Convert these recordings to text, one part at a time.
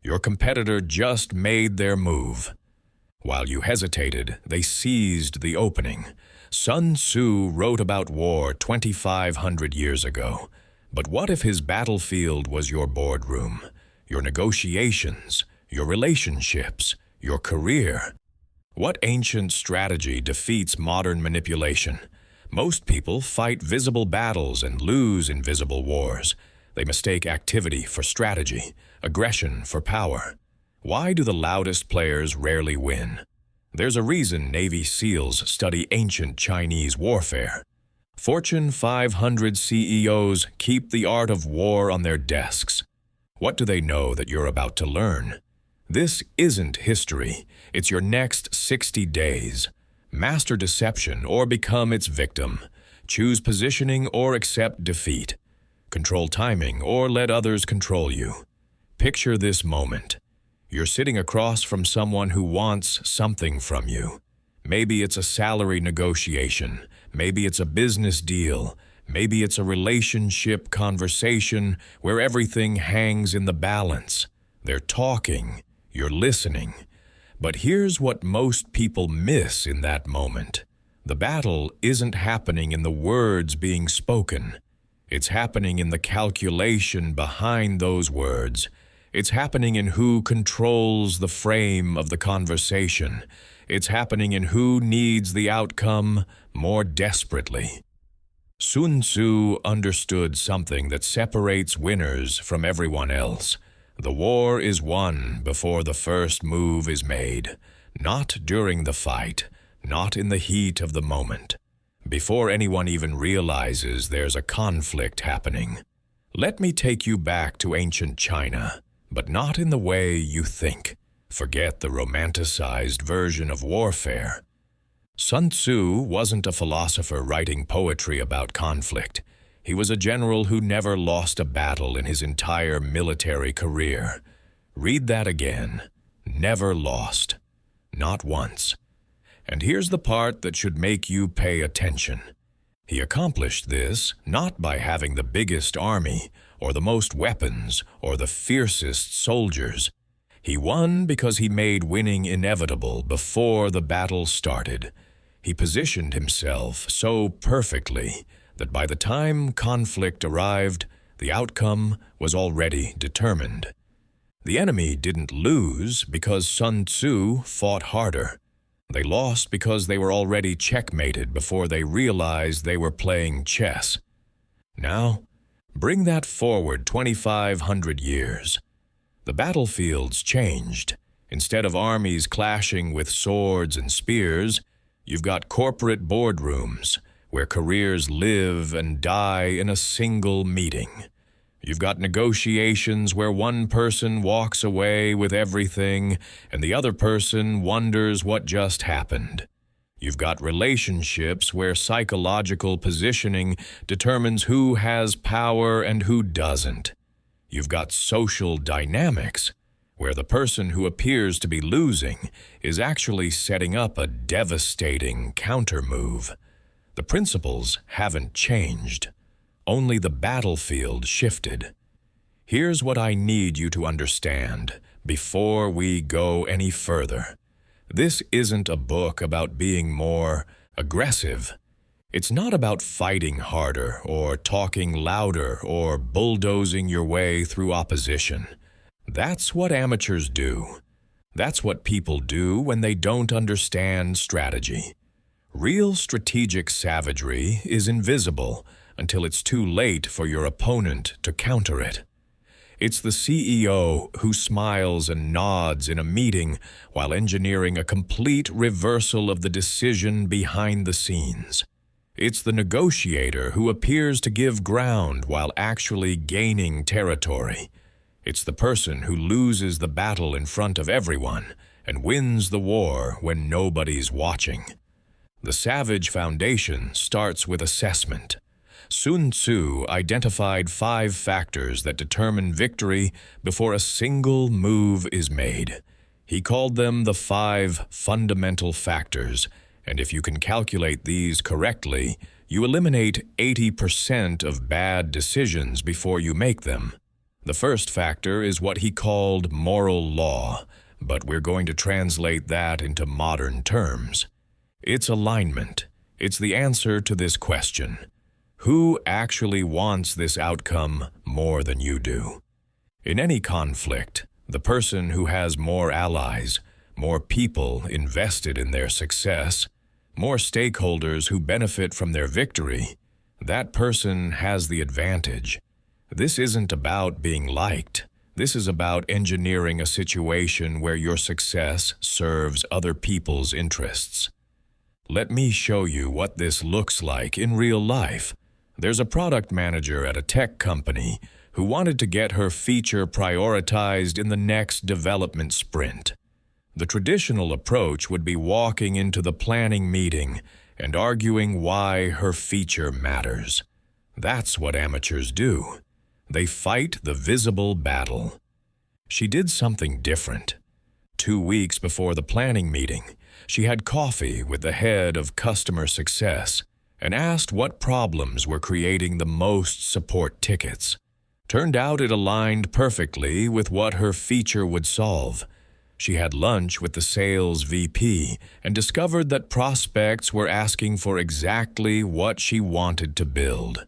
Your competitor just made their move. While you hesitated, they seized the opening. Sun Tzu wrote about war 2,500 years ago. But what if his battlefield was your boardroom, your negotiations, your relationships, your career? What ancient strategy defeats modern manipulation? Most people fight visible battles and lose invisible wars. They mistake activity for strategy, aggression for power. Why do the loudest players rarely win? There's a reason Navy SEALs study ancient Chinese warfare. Fortune 500 CEOs keep the art of war on their desks. What do they know that you're about to learn? This isn't history. It's your next 60 days. Master deception or become its victim. Choose positioning or accept defeat. Control timing or let others control you. Picture this moment. You're sitting across from someone who wants something from you. Maybe it's a salary negotiation. Maybe it's a business deal. Maybe it's a relationship conversation where everything hangs in the balance. They're talking. You're listening. But here's what most people miss in that moment. The battle isn't happening in the words being spoken. It's happening in the calculation behind those words. It's happening in who controls the frame of the conversation. It's happening in who needs the outcome more desperately. Sun Tzu understood something that separates winners from everyone else. The war is won before the first move is made, not during the fight, not in the heat of the moment, before anyone even realizes there's a conflict happening. Let me take you back to ancient China, but not in the way you think. Forget the romanticized version of warfare. Sun Tzu wasn't a philosopher writing poetry about conflict. He was a general who never lost a battle in his entire military career. Read that again. Never lost. Not once. And here's the part that should make you pay attention. He accomplished this not by having the biggest army, or the most weapons, or the fiercest soldiers. He won because he made winning inevitable before the battle started. He positioned himself so perfectly that by the time conflict arrived, the outcome was already determined. The enemy didn't lose because Sun Tzu fought harder. They lost because they were already checkmated before they realized they were playing chess. Now, bring that forward 2,500 years. The battlefields changed. Instead of armies clashing with swords and spears, you've got corporate boardrooms where careers live and die in a single meeting. You've got negotiations where one person walks away with everything and the other person wonders what just happened. You've got relationships where psychological positioning determines who has power and who doesn't. You've got social dynamics where the person who appears to be losing is actually setting up a devastating countermove. The principles haven't changed. Only the battlefield shifted. Here's what I need you to understand before we go any further. This isn't a book about being more aggressive. It's not about fighting harder or talking louder or bulldozing your way through opposition. That's what amateurs do. That's what people do when they don't understand strategy. Real strategic savagery is invisible until it's too late for your opponent to counter it. It's the CEO who smiles and nods in a meeting while engineering a complete reversal of the decision behind the scenes. It's the negotiator who appears to give ground while actually gaining territory. It's the person who loses the battle in front of everyone and wins the war when nobody's watching. The savage foundation starts with assessment. Sun Tzu identified 5 factors that determine victory before a single move is made. He called them the 5 fundamental factors, and if you can calculate these correctly, you eliminate 80% of bad decisions before you make them. The first factor is what he called moral law, but we're going to translate that into modern terms. It's alignment. It's the answer to this question. Who actually wants this outcome more than you do? In any conflict, the person who has more allies, more people invested in their success, more stakeholders who benefit from their victory, that person has the advantage. This isn't about being liked. This is about engineering a situation where your success serves other people's interests. Let me show you what this looks like in real life. There's a product manager at a tech company who wanted to get her feature prioritized in the next development sprint. The traditional approach would be walking into the planning meeting and arguing why her feature matters. That's what amateurs do. They fight the visible battle. She did something different. 2 weeks before the planning meeting, she had coffee with the head of customer success and asked what problems were creating the most support tickets. Turned out it aligned perfectly with what her feature would solve. She had lunch with the sales VP and discovered that prospects were asking for exactly what she wanted to build.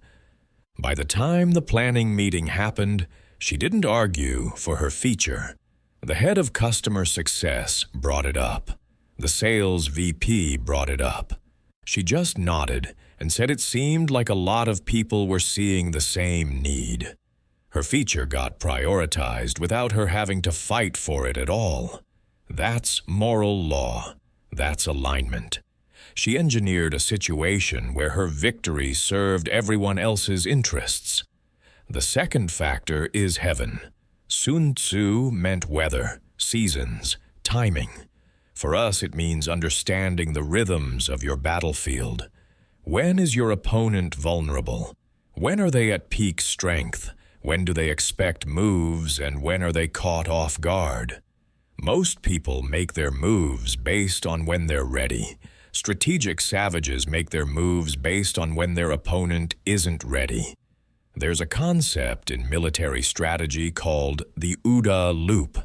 By the time the planning meeting happened, she didn't argue for her feature. The head of customer success brought it up. The sales VP brought it up. She just nodded and said it seemed like a lot of people were seeing the same need. Her feature got prioritized without her having to fight for it at all. That's moral law. That's alignment. She engineered a situation where her victory served everyone else's interests. The second factor is heaven. Sun Tzu meant weather, seasons, timing. For us, it means understanding the rhythms of your battlefield. When is your opponent vulnerable? When are they at peak strength? When do they expect moves, and when are they caught off guard? Most people make their moves based on when they're ready. Strategic savages make their moves based on when their opponent isn't ready. There's a concept in military strategy called the OODA loop.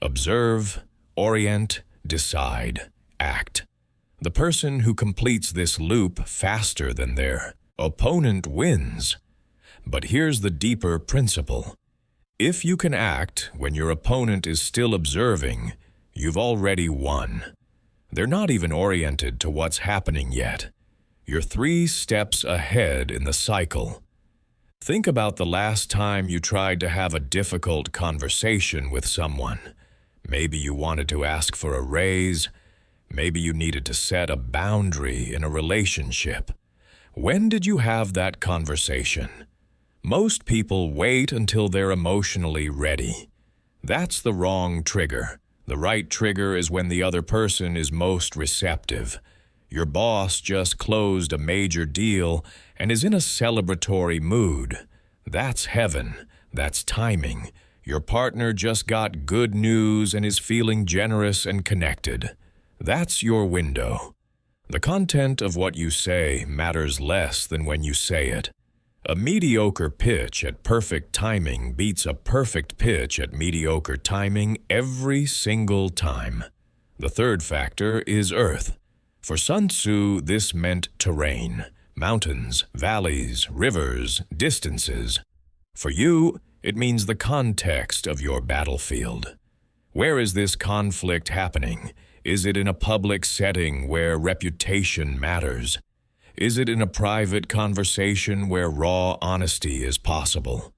Observe, orient, decide, act. The person who completes this loop faster than their opponent wins. But here's the deeper principle. If you can act when your opponent is still observing, you've already won. They're not even oriented to what's happening yet. You're 3 steps ahead in the cycle. Think about the last time you tried to have a difficult conversation with someone. Maybe you wanted to ask for a raise. Maybe you needed to set a boundary in a relationship. When did you have that conversation? Most people wait until they're emotionally ready. That's the wrong trigger. The right trigger is when the other person is most receptive. Your boss just closed a major deal and is in a celebratory mood. That's heaven. That's timing. Your partner just got good news and is feeling generous and connected. That's your window. The content of what you say matters less than when you say it. A mediocre pitch at perfect timing beats a perfect pitch at mediocre timing every single time. The third factor is earth. For Sun Tzu, this meant terrain, mountains, valleys, rivers, distances. For you, it means the context of your battlefield. Where is this conflict happening? Is it in a public setting where reputation matters? Is it in a private conversation where raw honesty is possible?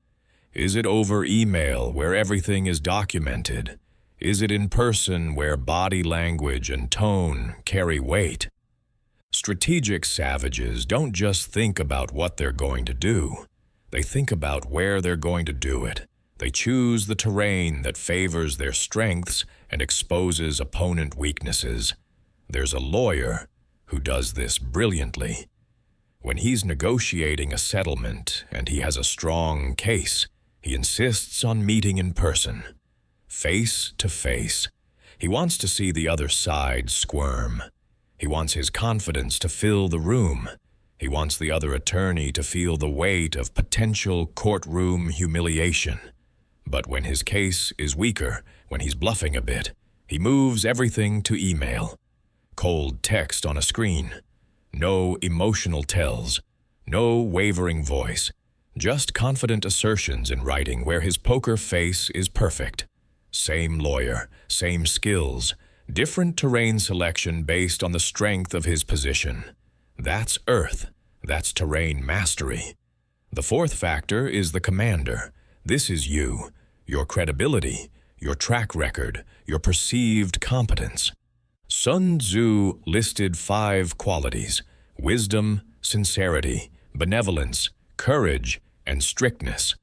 Is it over email where everything is documented? Is it in person where body language and tone carry weight? Strategic savages don't just think about what they're going to do. They think about where they're going to do it. They choose the terrain that favors their strengths and exposes opponent weaknesses. There's a lawyer who does this brilliantly. When he's negotiating a settlement and he has a strong case, he insists on meeting in person, face to face. He wants to see the other side squirm. He wants his confidence to fill the room. He wants the other attorney to feel the weight of potential courtroom humiliation. But when his case is weaker, when he's bluffing a bit, he moves everything to email. Cold text on a screen. No emotional tells. No wavering voice. Just confident assertions in writing where his poker face is perfect. Same lawyer, same skills, different terrain selection based on the strength of his position. That's Earth. That's terrain mastery. The fourth factor is the commander. This is you, your credibility, your track record, your perceived competence. Sun Tzu listed 5 qualities: wisdom, sincerity, benevolence, courage, and strictness.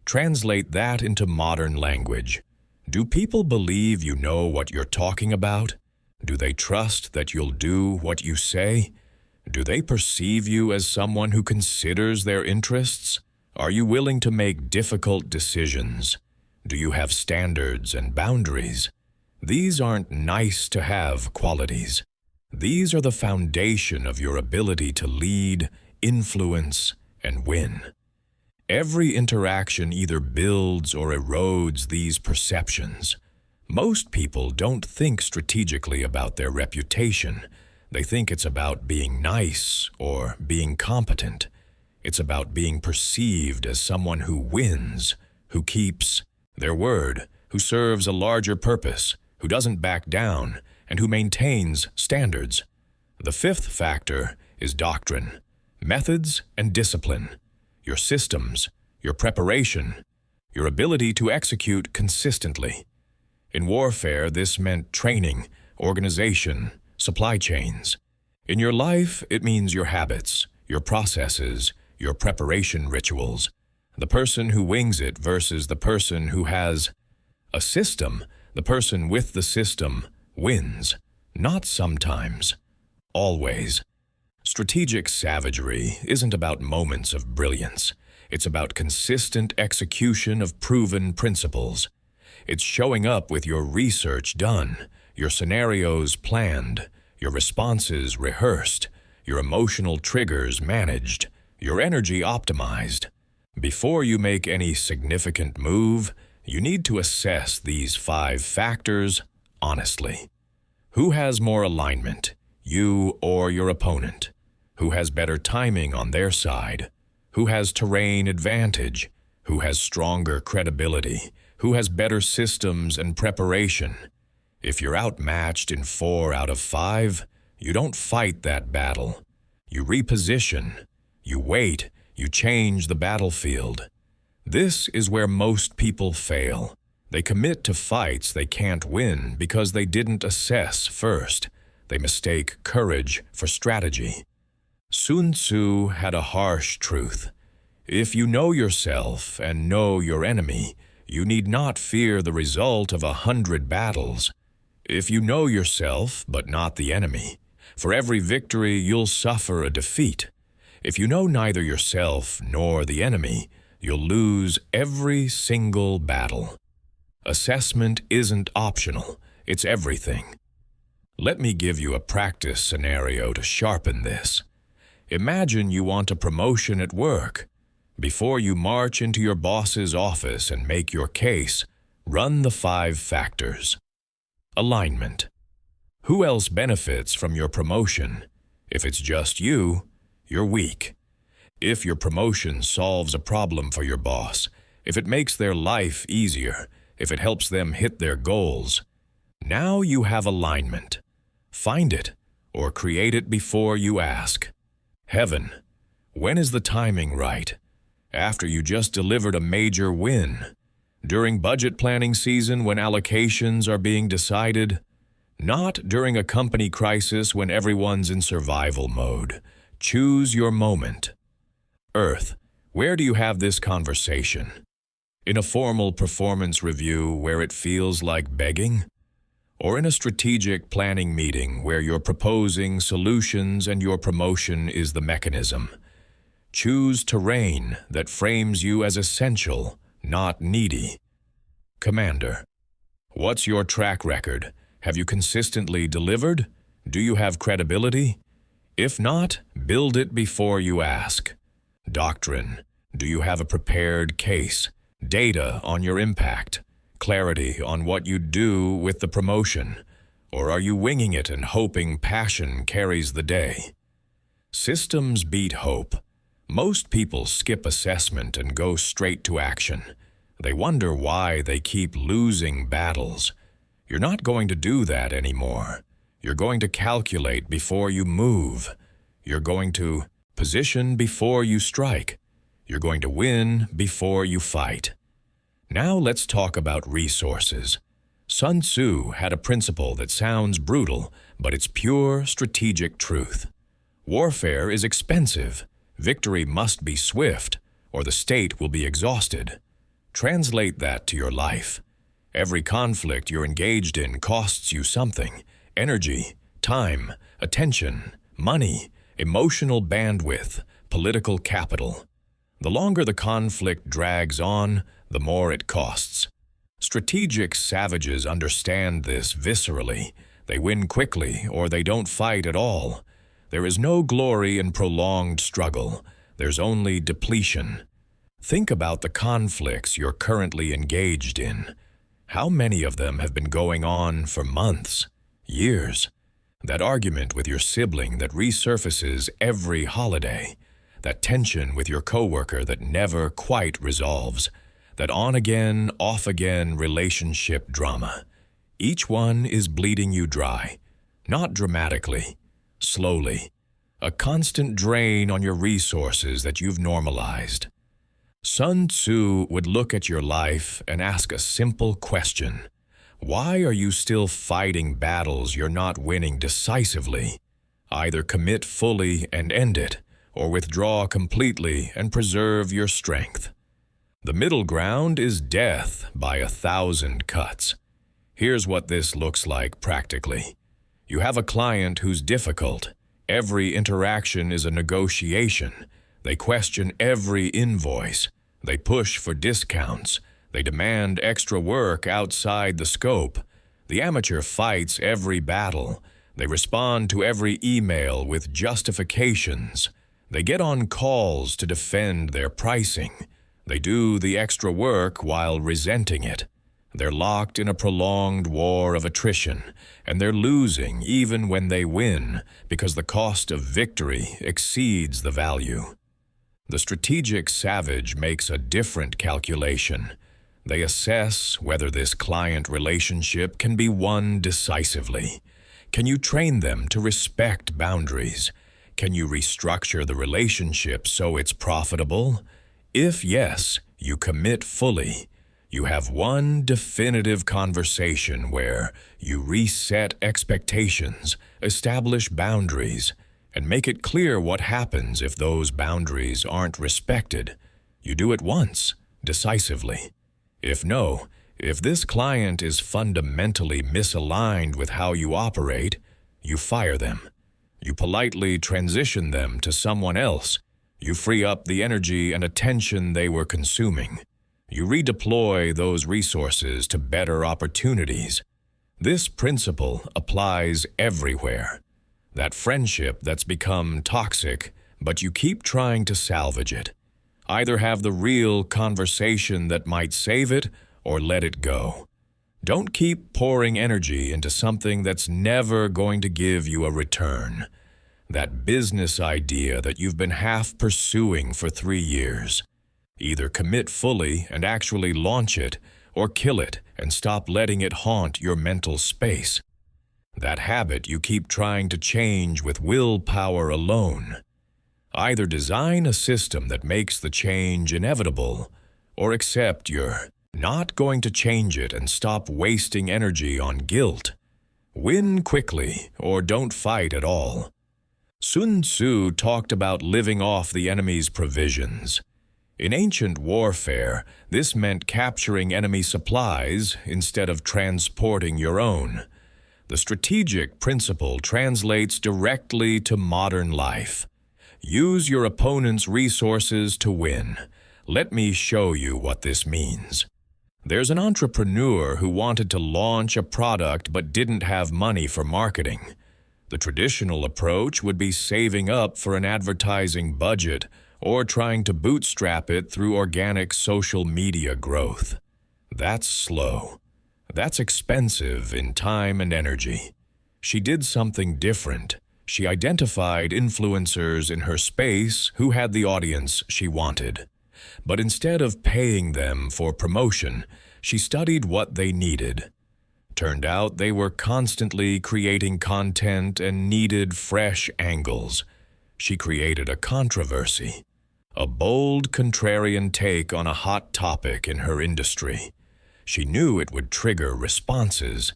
Translate that into modern language. Do people believe you know what you're talking about? Do they trust that you'll do what you say? Do they perceive you as someone who considers their interests? Are you willing to make difficult decisions? Do you have standards and boundaries? These aren't nice-to-have qualities. These are the foundation of your ability to lead, influence, and win. Every interaction either builds or erodes these perceptions. Most people don't think strategically about their reputation. They think it's about being nice or being competent. It's about being perceived as someone who wins, who keeps their word, who serves a larger purpose, who doesn't back down, and who maintains standards. The fifth factor is doctrine, methods, and discipline. Your systems, your preparation, your ability to execute consistently. In warfare, this meant training, organization, supply chains. In your life, it means your habits, your processes, your preparation rituals. The person who wings it versus the person who has a system. The person with the system wins. Not sometimes. Always. Strategic savagery isn't about moments of brilliance. It's about consistent execution of proven principles. It's showing up with your research done, your scenarios planned, your responses rehearsed, your emotional triggers managed, your energy optimized. Before you make any significant move, you need to assess these 5 factors honestly. Who has more alignment, you or your opponent? Who has better timing on their side? Who has terrain advantage? Who has stronger credibility? Who has better systems and preparation? If you're outmatched in 4 out of 5, you don't fight that battle. You reposition, you wait, you change the battlefield. This is where most people fail. They commit to fights they can't win because they didn't assess first. They mistake courage for strategy. Sun Tzu had a harsh truth. If you know yourself and know your enemy, you need not fear the result of 100 battles. If you know yourself but not the enemy, for every victory you'll suffer a defeat. If you know neither yourself nor the enemy, you'll lose every single battle. Assessment isn't optional, it's everything. Let me give you a practice scenario to sharpen this. Imagine you want a promotion at work. Before you march into your boss's office and make your case, run the 5 factors. Alignment. Who else benefits from your promotion? If it's just you, you're weak. If your promotion solves a problem for your boss, if it makes their life easier, if it helps them hit their goals, now you have alignment. Find it or create it before you ask. Heaven. When is the timing right? After you just delivered a major win? During budget planning season when allocations are being decided? Not during a company crisis when everyone's in survival mode. Choose your moment. Earth. Where do you have this conversation? In a formal performance review where it feels like begging? Or in a strategic planning meeting where you're proposing solutions and your promotion is the mechanism? Choose terrain that frames you as essential, not needy. Commander. What's your track record? Have you consistently delivered? Do you have credibility? If not, build it before you ask. Doctrine. Do you have a prepared case? Data on your impact, clarity on what you do with the promotion, or are you winging it and hoping passion carries the day? Systems beat hope. Most people skip assessment and go straight to action. They wonder why they keep losing battles. You're not going to do that anymore. You're going to calculate before you move. You're going to position before you strike. You're going to win before you fight. Now let's talk about resources. Sun Tzu had a principle that sounds brutal, but it's pure strategic truth. Warfare is expensive. Victory must be swift, or the state will be exhausted. Translate that to your life. Every conflict you're engaged in costs you something: energy, time, attention, money, emotional bandwidth, political capital. The longer the conflict drags on, the more it costs. Strategic savages understand this viscerally. They win quickly, or they don't fight at all. There is no glory in prolonged struggle. There's only depletion. Think about the conflicts you're currently engaged in. How many of them have been going on for months, years? That argument with your sibling that resurfaces every holiday. That tension with your coworker that never quite resolves. That on-again, off-again relationship drama. Each one is bleeding you dry. Not dramatically, slowly. A constant drain on your resources that you've normalized. Sun Tzu would look at your life and ask a simple question. Why are you still fighting battles you're not winning decisively? Either commit fully and end it, or withdraw completely and preserve your strength. The middle ground is death by 1,000 cuts. Here's what this looks like practically. You have a client who's difficult. Every interaction is a negotiation. They question every invoice. They push for discounts. They demand extra work outside the scope. The amateur fights every battle. They respond to every email with justifications. They get on calls to defend their pricing. They do the extra work while resenting it. They're locked in a prolonged war of attrition, and they're losing even when they win because the cost of victory exceeds the value. The strategic savage makes a different calculation. They assess whether this client relationship can be won decisively. Can you train them to respect boundaries? Can you restructure the relationship so it's profitable? If yes, you commit fully. You have one definitive conversation where you reset expectations, establish boundaries, and make it clear what happens if those boundaries aren't respected. You do it once, decisively. If this client is fundamentally misaligned with how you operate, you fire them. You politely transition them to someone else. You free up the energy and attention they were consuming. You redeploy those resources to better opportunities. This principle applies everywhere. That friendship that's become toxic, but you keep trying to salvage it. Either have the real conversation that might save it, or let it go. Don't keep pouring energy into something that's never going to give you a return. That business idea that you've been half pursuing for 3 years. Either commit fully and actually launch it, or kill it and stop letting it haunt your mental space. That habit you keep trying to change with willpower alone. Either design a system that makes the change inevitable, or accept you're not going to change it and stop wasting energy on guilt. Win quickly, or don't fight at all. Sun Tzu talked about living off the enemy's provisions. In ancient warfare, this meant capturing enemy supplies instead of transporting your own. The strategic principle translates directly to modern life. Use your opponent's resources to win. Let me show you what this means. There's an entrepreneur who wanted to launch a product but didn't have money for marketing. The traditional approach would be saving up for an advertising budget or trying to bootstrap it through organic social media growth. That's slow. That's expensive in time and energy. She did something different. She identified influencers in her space who had the audience she wanted. But instead of paying them for promotion, she studied what they needed. Turned out they were constantly creating content and needed fresh angles. She created a controversy, a bold contrarian take on a hot topic in her industry. She knew it would trigger responses.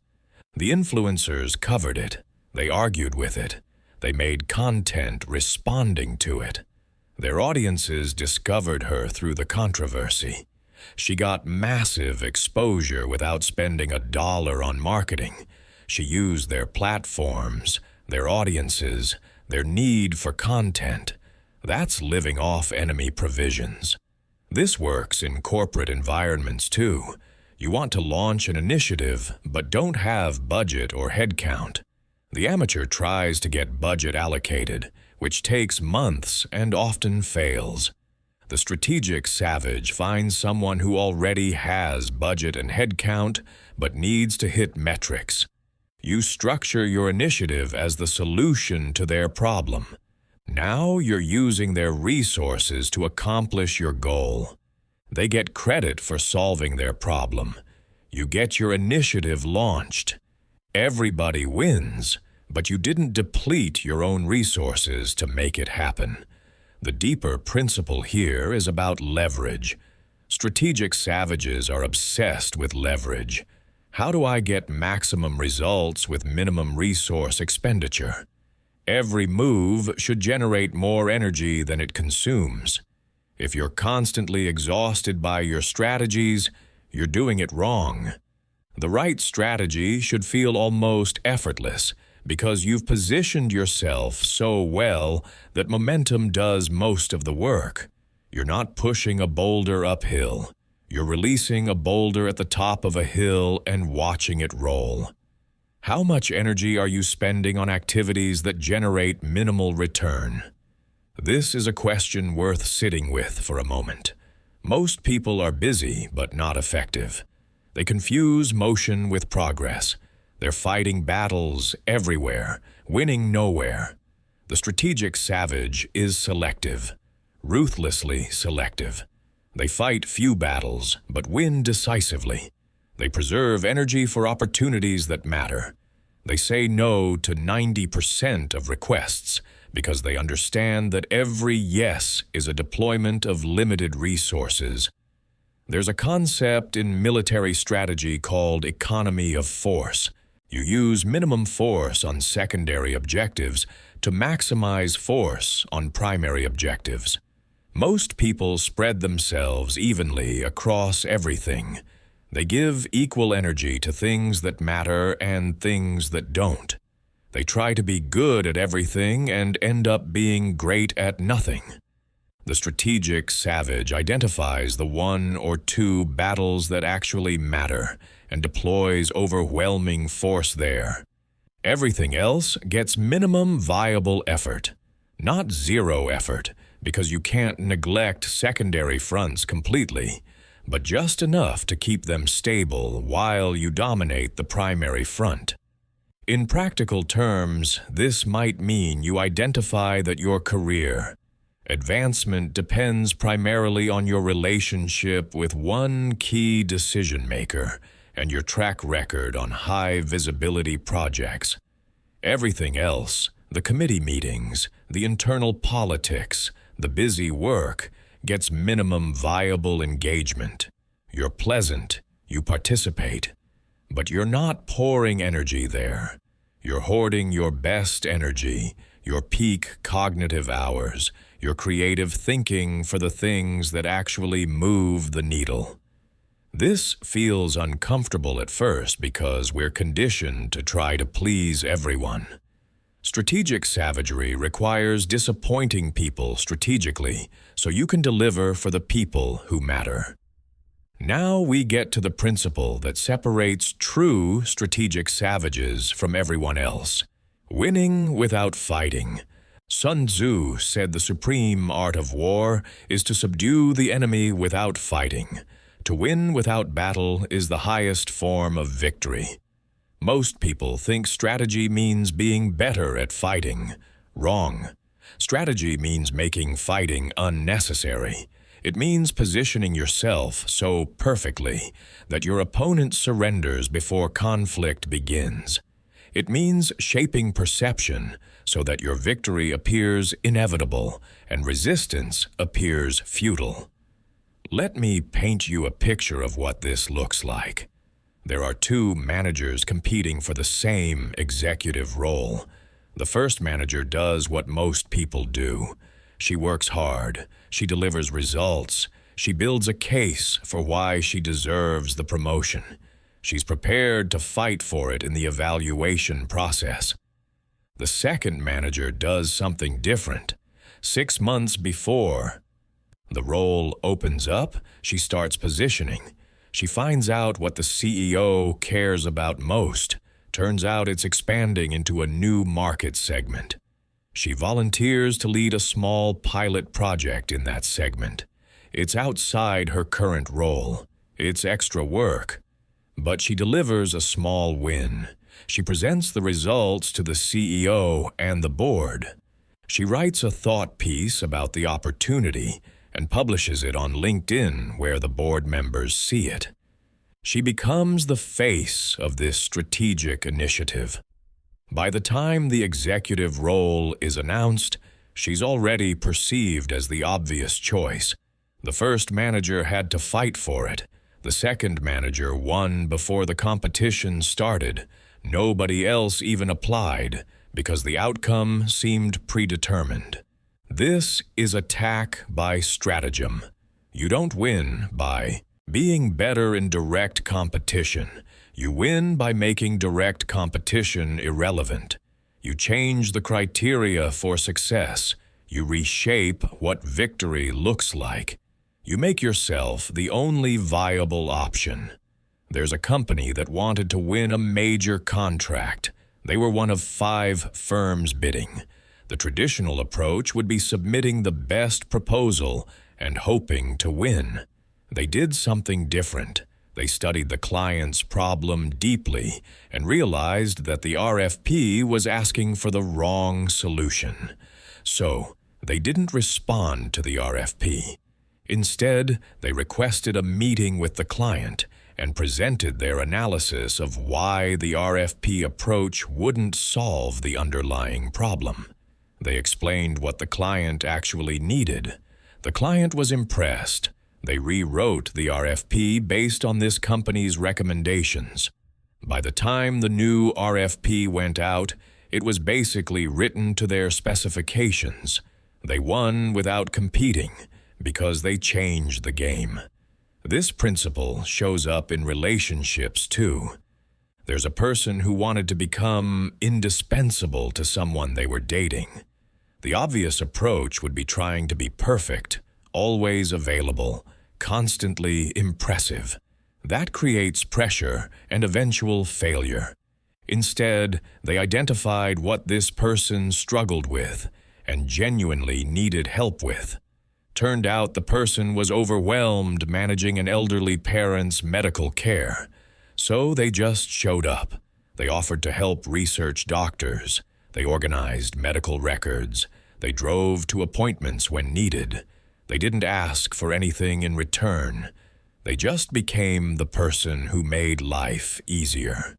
The influencers covered it. They argued with it. They made content responding to it. Their audiences discovered her through the controversy. She got massive exposure without spending $1 on marketing. She used their platforms, their audiences, their need for content. That's living off enemy provisions. This works in corporate environments too. You want to launch an initiative, but don't have budget or headcount. The amateur tries to get budget allocated, which takes months and often fails. The strategic savage finds someone who already has budget and headcount, but needs to hit metrics. You structure your initiative as the solution to their problem. Now you're using their resources to accomplish your goal. They get credit for solving their problem. You get your initiative launched. Everybody wins, but you didn't deplete your own resources to make it happen. The deeper principle here is about leverage. Strategic savages are obsessed with leverage. How do I get maximum results with minimum resource expenditure? Every move should generate more energy than it consumes. If you're constantly exhausted by your strategies, you're doing it wrong. The right strategy should feel almost effortless, because you've positioned yourself so well that momentum does most of the work. You're not pushing a boulder uphill. You're releasing a boulder at the top of a hill and watching it roll. How much energy are you spending on activities that generate minimal return? This is a question worth sitting with for a moment. Most people are busy but not effective. They confuse motion with progress. They're fighting battles everywhere, winning nowhere. The strategic savage is selective, ruthlessly selective. They fight few battles, but win decisively. They preserve energy for opportunities that matter. They say no to 90% of requests because they understand that every yes is a deployment of limited resources. There's a concept in military strategy called economy of force. You use minimum force on secondary objectives to maximize force on primary objectives. Most people spread themselves evenly across everything. They give equal energy to things that matter and things that don't. They try to be good at everything and end up being great at nothing. The strategic savage identifies the 1 or 2 battles that actually matter and deploys overwhelming force there. Everything else gets minimum viable effort, not zero effort, because you can't neglect secondary fronts completely, but just enough to keep them stable while you dominate the primary front. In practical terms, this might mean you identify that your career advancement depends primarily on your relationship with one key decision-maker and your track record on high-visibility projects. Everything else, the committee meetings, the internal politics, the busy work, gets minimum viable engagement. You're pleasant, you participate, but you're not pouring energy there. You're hoarding your best energy, your peak cognitive hours, your creative thinking for the things that actually move the needle. This feels uncomfortable at first because we're conditioned to try to please everyone. Strategic savagery requires disappointing people strategically so you can deliver for the people who matter. Now we get to the principle that separates true strategic savages from everyone else: winning without fighting. Sun Tzu said the supreme art of war is to subdue the enemy without fighting. To win without battle is the highest form of victory. Most people think strategy means being better at fighting. Wrong. Strategy means making fighting unnecessary. It means positioning yourself so perfectly that your opponent surrenders before conflict begins. It means shaping perception so that your victory appears inevitable and resistance appears futile. Let me paint you a picture of what this looks like. There are two managers competing for the same executive role. The first manager does what most people do. She works hard. She delivers results. She builds a case for why she deserves the promotion. She's prepared to fight for it in the evaluation process. The second manager does something different. 6 months before the role opens up, she starts positioning. She finds out what the CEO cares about most. Turns out it's expanding into a new market segment. She volunteers to lead a small pilot project in that segment. It's outside her current role. It's extra work. But she delivers a small win. She presents the results to the CEO and the board. She writes a thought piece about the opportunity and publishes it on LinkedIn where the board members see it. She becomes the face of this strategic initiative. By the time the executive role is announced, she's already perceived as the obvious choice. The first manager had to fight for it. The second manager won before the competition started. Nobody else even applied because the outcome seemed predetermined. This is attack by stratagem. You don't win by being better in direct competition. You win by making direct competition irrelevant. You change the criteria for success. You reshape what victory looks like. You make yourself the only viable option. There's a company that wanted to win a major contract. They were one of 5 firms bidding. The traditional approach would be submitting the best proposal and hoping to win. They did something different. They studied the client's problem deeply and realized that the RFP was asking for the wrong solution. So, they didn't respond to the RFP. Instead, they requested a meeting with the client and presented their analysis of why the RFP approach wouldn't solve the underlying problem. They explained what the client actually needed. The client was impressed. They rewrote the RFP based on this company's recommendations. By the time the new RFP went out, it was basically written to their specifications. They won without competing because they changed the game. This principle shows up in relationships too. There's a person who wanted to become indispensable to someone they were dating. The obvious approach would be trying to be perfect, always available, constantly impressive. That creates pressure and eventual failure. Instead, they identified what this person struggled with and genuinely needed help with. Turned out the person was overwhelmed managing an elderly parent's medical care. So they just showed up. They offered to help research doctors. They organized medical records. They drove to appointments when needed. They didn't ask for anything in return. They just became the person who made life easier.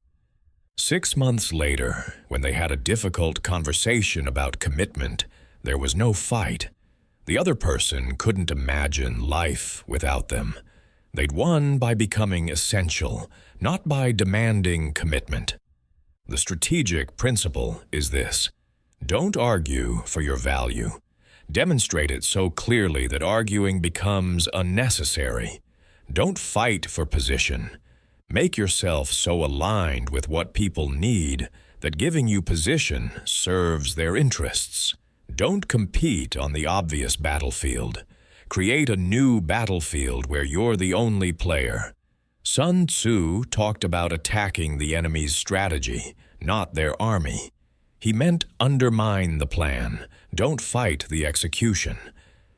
6 months later, when they had a difficult conversation about commitment, there was no fight. The other person couldn't imagine life without them. They'd won by becoming essential, not by demanding commitment. The strategic principle is this: don't argue for your value. Demonstrate it so clearly that arguing becomes unnecessary. Don't fight for position. Make yourself so aligned with what people need that giving you position serves their interests. Don't compete on the obvious battlefield. Create a new battlefield where you're the only player. Sun Tzu talked about attacking the enemy's strategy, not their army. He meant undermine the plan, don't fight the execution.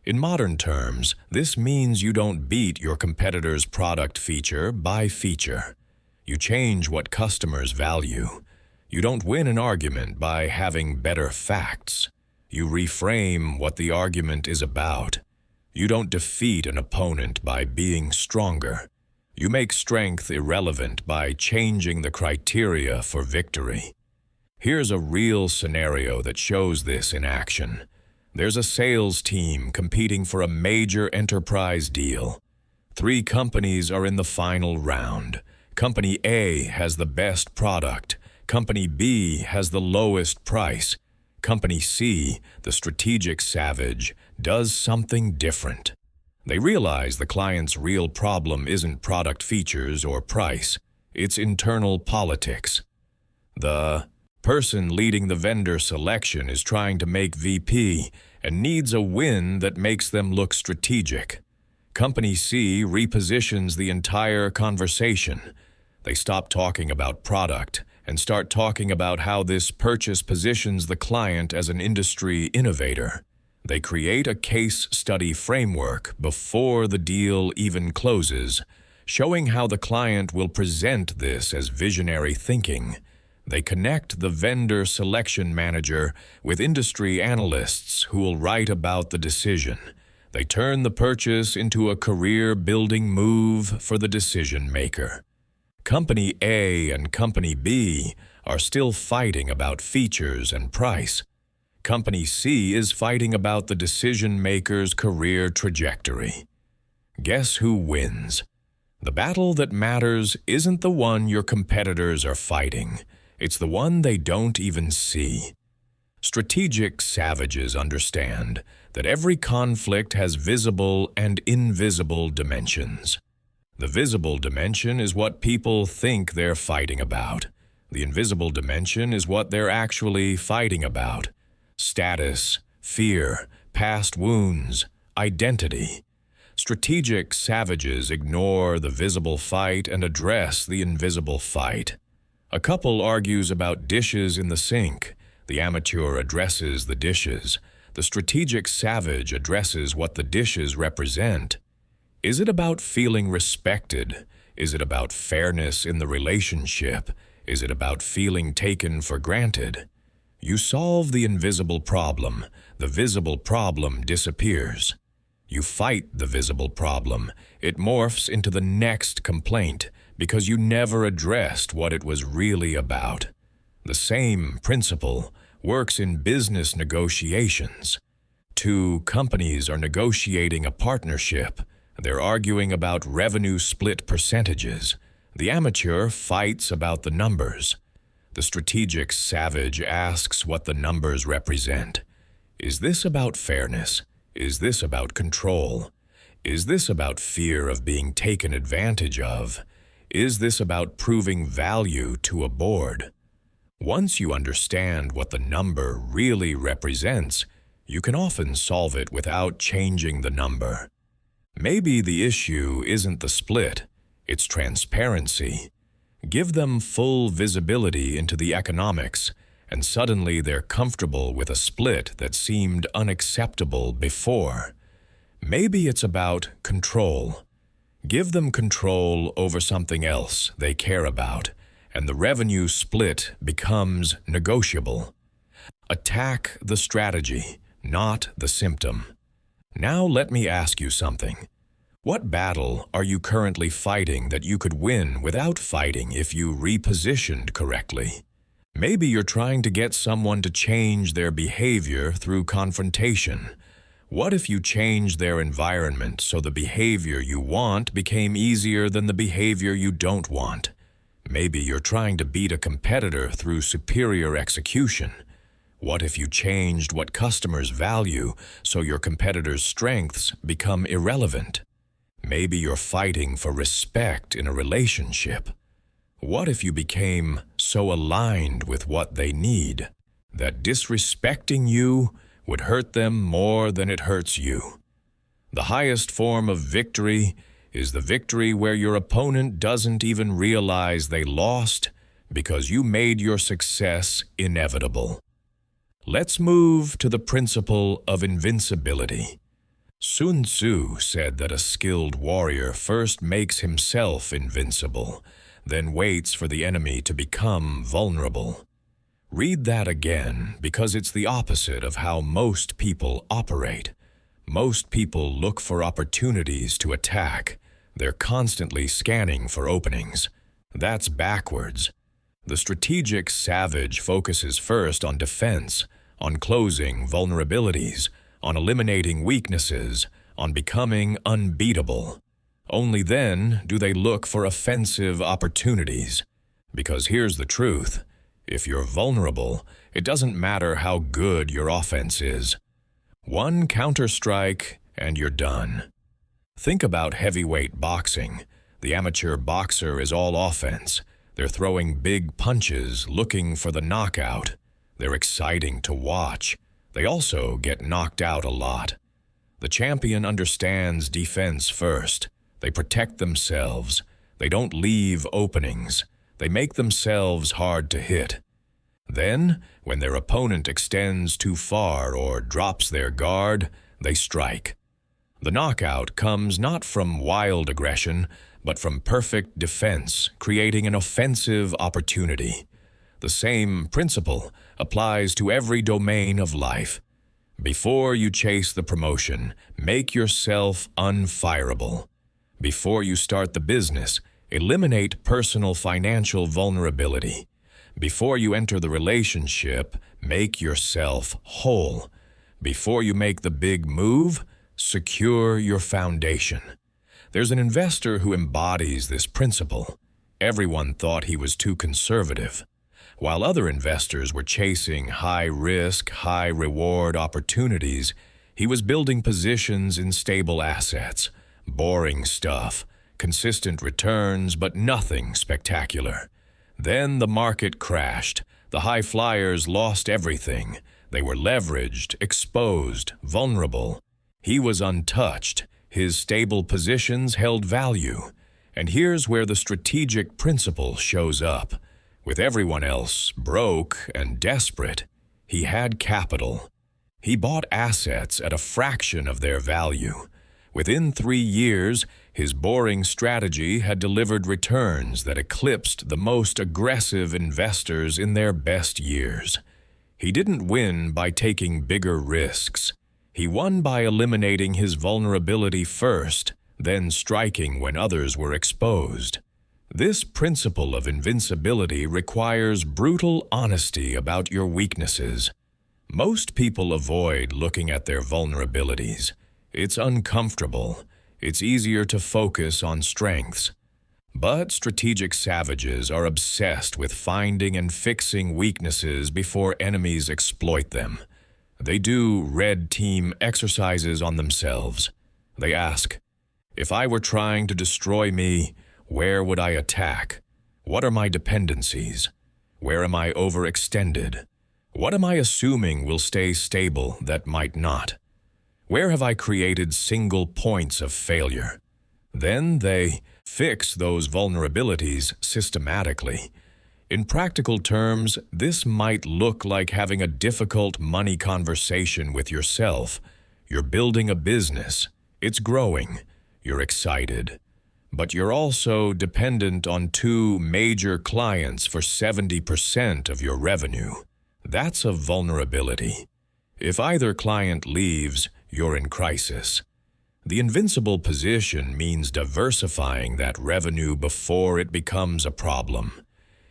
In modern terms, this means you don't beat your competitor's product feature by feature. You change what customers value. You don't win an argument by having better facts. You reframe what the argument is about. You don't defeat an opponent by being stronger. You make strength irrelevant by changing the criteria for victory. Here's a real scenario that shows this in action. There's a sales team competing for a major enterprise deal. 3 companies are in the final round. Company A has the best product. Company B has the lowest price. Company C, the strategic savage, does something different. They realize the client's real problem isn't product features or price. It's internal politics. The person leading the vendor selection is trying to make VP and needs a win that makes them look strategic. Company C repositions the entire conversation. They stop talking about product and start talking about how this purchase positions the client as an industry innovator. They create a case study framework before the deal even closes, showing how the client will present this as visionary thinking. They connect the vendor selection manager with industry analysts who will write about the decision. They turn the purchase into a career-building move for the decision maker. Company A and Company B are still fighting about features and price. Company C is fighting about the decision maker's career trajectory. Guess who wins? The battle that matters isn't the one your competitors are fighting. It's the one they don't even see. Strategic savages understand that every conflict has visible and invisible dimensions. The visible dimension is what people think they're fighting about. The invisible dimension is what they're actually fighting about. Status, fear, past wounds, identity. Strategic savages ignore the visible fight and address the invisible fight. A couple argues about dishes in the sink. The amateur addresses the dishes. The strategic savage addresses what the dishes represent. Is it about feeling respected? Is it about fairness in the relationship? Is it about feeling taken for granted? You solve the invisible problem, the visible problem disappears. You fight the visible problem, it morphs into the next complaint because you never addressed what it was really about. The same principle works in business negotiations. 2 companies are negotiating a partnership. They're arguing about revenue split percentages. The amateur fights about the numbers. The strategic savage asks what the numbers represent. Is this about fairness? Is this about control? Is this about fear of being taken advantage of? Is this about proving value to a board? Once you understand what the number really represents, you can often solve it without changing the number. Maybe the issue isn't the split, it's transparency. Give them full visibility into the economics, and suddenly they're comfortable with a split that seemed unacceptable before. Maybe it's about control. Give them control over something else they care about, and the revenue split becomes negotiable. Attack the strategy, not the symptom. Now let me ask you something. What battle are you currently fighting that you could win without fighting if you repositioned correctly? Maybe you're trying to get someone to change their behavior through confrontation. What if you changed their environment so the behavior you want became easier than the behavior you don't want? Maybe you're trying to beat a competitor through superior execution. What if you changed what customers value so your competitor's strengths become irrelevant? Maybe you're fighting for respect in a relationship. What if you became so aligned with what they need that disrespecting you would hurt them more than it hurts you? The highest form of victory is the victory where your opponent doesn't even realize they lost because you made your success inevitable. Let's move to the principle of invincibility. Sun Tzu said that a skilled warrior first makes himself invincible, then waits for the enemy to become vulnerable. Read that again, because it's the opposite of how most people operate. Most people look for opportunities to attack. They're constantly scanning for openings. That's backwards. The strategic savage focuses first on defense, on closing vulnerabilities, on eliminating weaknesses, on becoming unbeatable. Only then do they look for offensive opportunities. Because here's the truth. If you're vulnerable, it doesn't matter how good your offense is. One counterstrike and you're done. Think about heavyweight boxing. The amateur boxer is all offense. They're throwing big punches, looking for the knockout. They're exciting to watch. They also get knocked out a lot. The champion understands defense first. They protect themselves. They don't leave openings. They make themselves hard to hit. Then, when their opponent extends too far or drops their guard, they strike. The knockout comes not from wild aggression, but from perfect defense, creating an offensive opportunity. The same principle applies to every domain of life. Before you chase the promotion, make yourself unfireable. Before you start the business, eliminate personal financial vulnerability. Before you enter the relationship, make yourself whole. Before you make the big move, secure your foundation. There's an investor who embodies this principle. Everyone thought he was too conservative. While other investors were chasing high-risk, high-reward opportunities, he was building positions in stable assets, boring stuff, consistent returns, but nothing spectacular. Then the market crashed. The high flyers lost everything. They were leveraged, exposed, vulnerable. He was untouched. His stable positions held value. And here's where the strategic principle shows up. With everyone else broke and desperate, he had capital. He bought assets at a fraction of their value. Within 3 years, his boring strategy had delivered returns that eclipsed the most aggressive investors in their best years. He didn't win by taking bigger risks. He won by eliminating his vulnerability first, then striking when others were exposed. This principle of invincibility requires brutal honesty about your weaknesses. Most people avoid looking at their vulnerabilities. It's uncomfortable. It's easier to focus on strengths. But strategic savages are obsessed with finding and fixing weaknesses before enemies exploit them. They do red team exercises on themselves. They ask, if I were trying to destroy me, where would I attack? What are my dependencies? Where am I overextended? What am I assuming will stay stable that might not? Where have I created single points of failure? Then they fix those vulnerabilities systematically. In practical terms, this might look like having a difficult money conversation with yourself. You're building a business. It's growing. You're excited. But you're also dependent on 2 major clients for 70% of your revenue. That's a vulnerability. If either client leaves, you're in crisis. The invincible position means diversifying that revenue before it becomes a problem.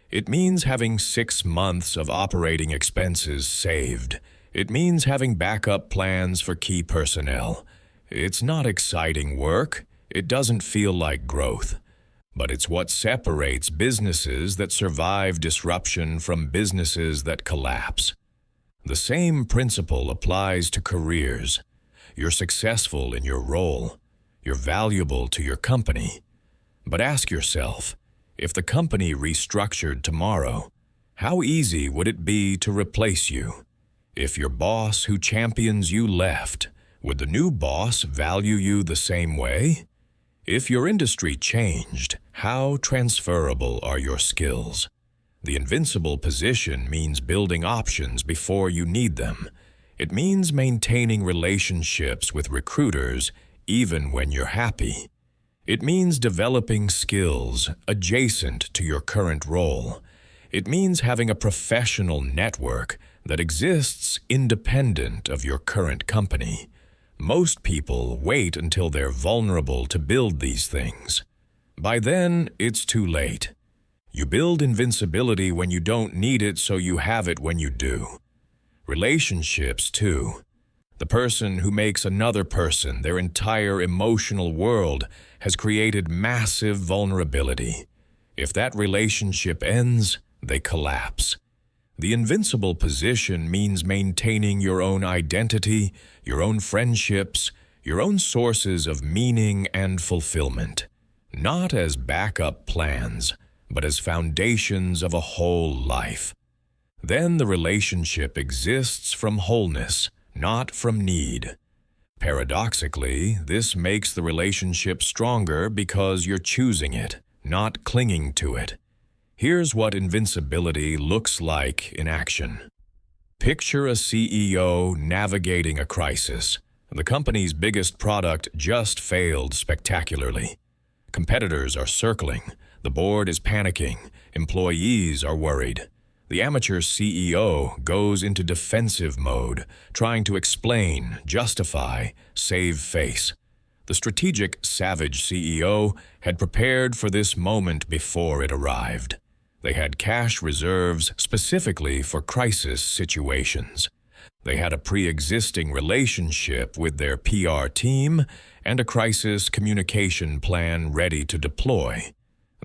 It means having 6 months of operating expenses saved. It means having backup plans for key personnel. It's not exciting work. It doesn't feel like growth. But it's what separates businesses that survive disruption from businesses that collapse. The same principle applies to careers. You're successful in your role. You're valuable to your company. But ask yourself, if the company restructured tomorrow, how easy would it be to replace you? If your boss who champions you left, would the new boss value you the same way? If your industry changed, how transferable are your skills? The invincible position means building options before you need them. It means maintaining relationships with recruiters even when you're happy. It means developing skills adjacent to your current role. It means having a professional network that exists independent of your current company. Most people wait until they're vulnerable to build these things. By then, it's too late. You build invincibility when you don't need it, so you have it when you do. Relationships, too. The person who makes another person their entire emotional world has created massive vulnerability. If that relationship ends, they collapse. The invincible position means maintaining your own identity, your own friendships, your own sources of meaning and fulfillment, not as backup plans, but as foundations of a whole life. Then the relationship exists from wholeness, not from need. Paradoxically, this makes the relationship stronger because you're choosing it, not clinging to it. Here's what invincibility looks like in action. Picture a CEO navigating a crisis. The company's biggest product just failed spectacularly. Competitors are circling. The board is panicking. Employees are worried. The amateur CEO goes into defensive mode, trying to explain, justify, save face. The strategic, savage CEO had prepared for this moment before it arrived. They had cash reserves specifically for crisis situations. They had a pre-existing relationship with their PR team and a crisis communication plan ready to deploy.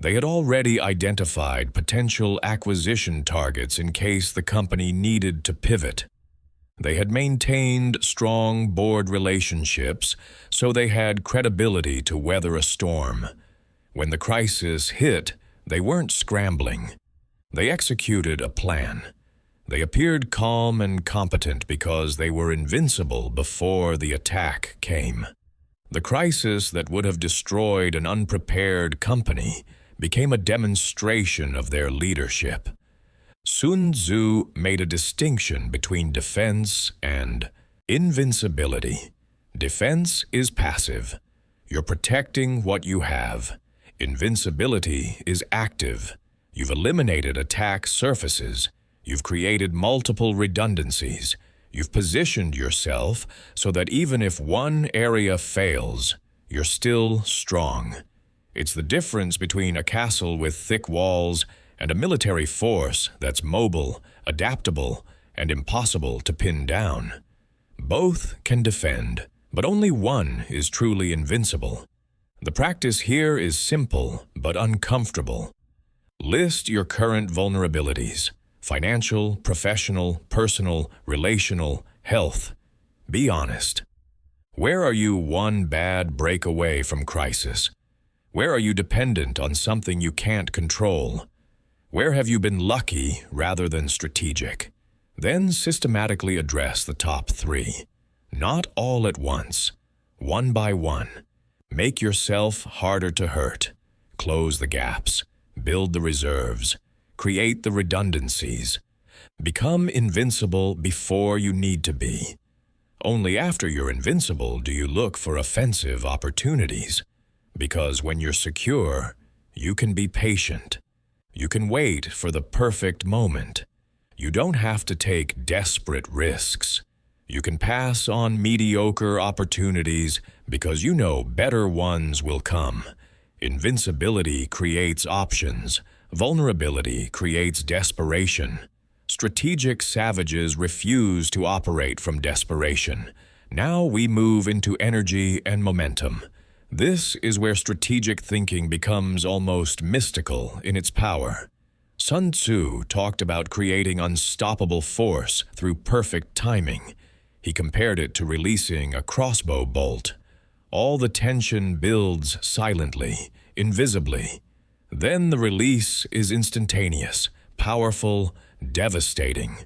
They had already identified potential acquisition targets in case the company needed to pivot. They had maintained strong board relationships, so they had credibility to weather a storm. When the crisis hit, they weren't scrambling. They executed a plan. They appeared calm and competent because they were invincible before the attack came. The crisis that would have destroyed an unprepared company became a demonstration of their leadership. Sun Tzu made a distinction between defense and invincibility. Defense is passive. You're protecting what you have. Invincibility is active. You've eliminated attack surfaces. You've created multiple redundancies. You've positioned yourself so that even if one area fails, you're still strong. It's the difference between a castle with thick walls and a military force that's mobile, adaptable, and impossible to pin down. Both can defend, but only one is truly invincible. The practice here is simple but uncomfortable. List your current vulnerabilities: financial, professional, personal, relational, health. Be honest. Where are you one bad break away from crisis? Where are you dependent on something you can't control? Where have you been lucky rather than strategic? Then systematically address the top 3. Not all at once, one by one. Make yourself harder to hurt. Close the gaps. Build the reserves. Create the redundancies. Become invincible before you need to be. Only after you're invincible do you look for offensive opportunities. Because when you're secure, you can be patient. You can wait for the perfect moment. You don't have to take desperate risks. You can pass on mediocre opportunities because you know better ones will come. Invincibility creates options. Vulnerability creates desperation. Strategic savages refuse to operate from desperation. Now we move into energy and momentum. This is where strategic thinking becomes almost mystical in its power. Sun Tzu talked about creating unstoppable force through perfect timing. He compared it to releasing a crossbow bolt. All the tension builds silently, invisibly. Then the release is instantaneous, powerful, devastating.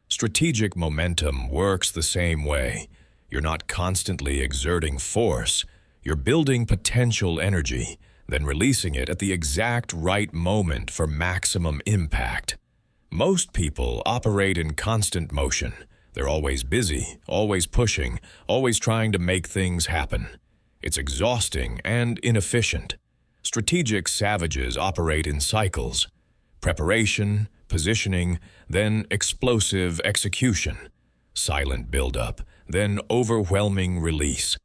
Strategic momentum works the same way. You're not constantly exerting force. You're building potential energy. then releasing it at the exact right moment for maximum impact. Most people operate in constant motion. They're always busy, always pushing, always trying to make things happen. It's exhausting and inefficient. Strategic savages operate in cycles: preparation, positioning, then explosive execution, silent buildup, then overwhelming release.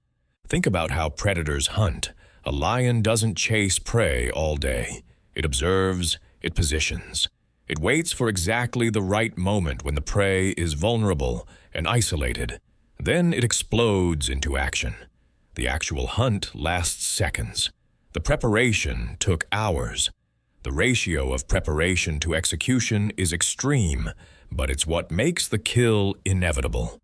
Think about how predators hunt. A lion doesn't chase prey all day. It observes, it positions. It waits for exactly the right moment when the prey is vulnerable and isolated. Then it explodes into action. The actual hunt lasts seconds. The preparation took hours. The ratio of preparation to execution is extreme, but it's what makes the kill inevitable.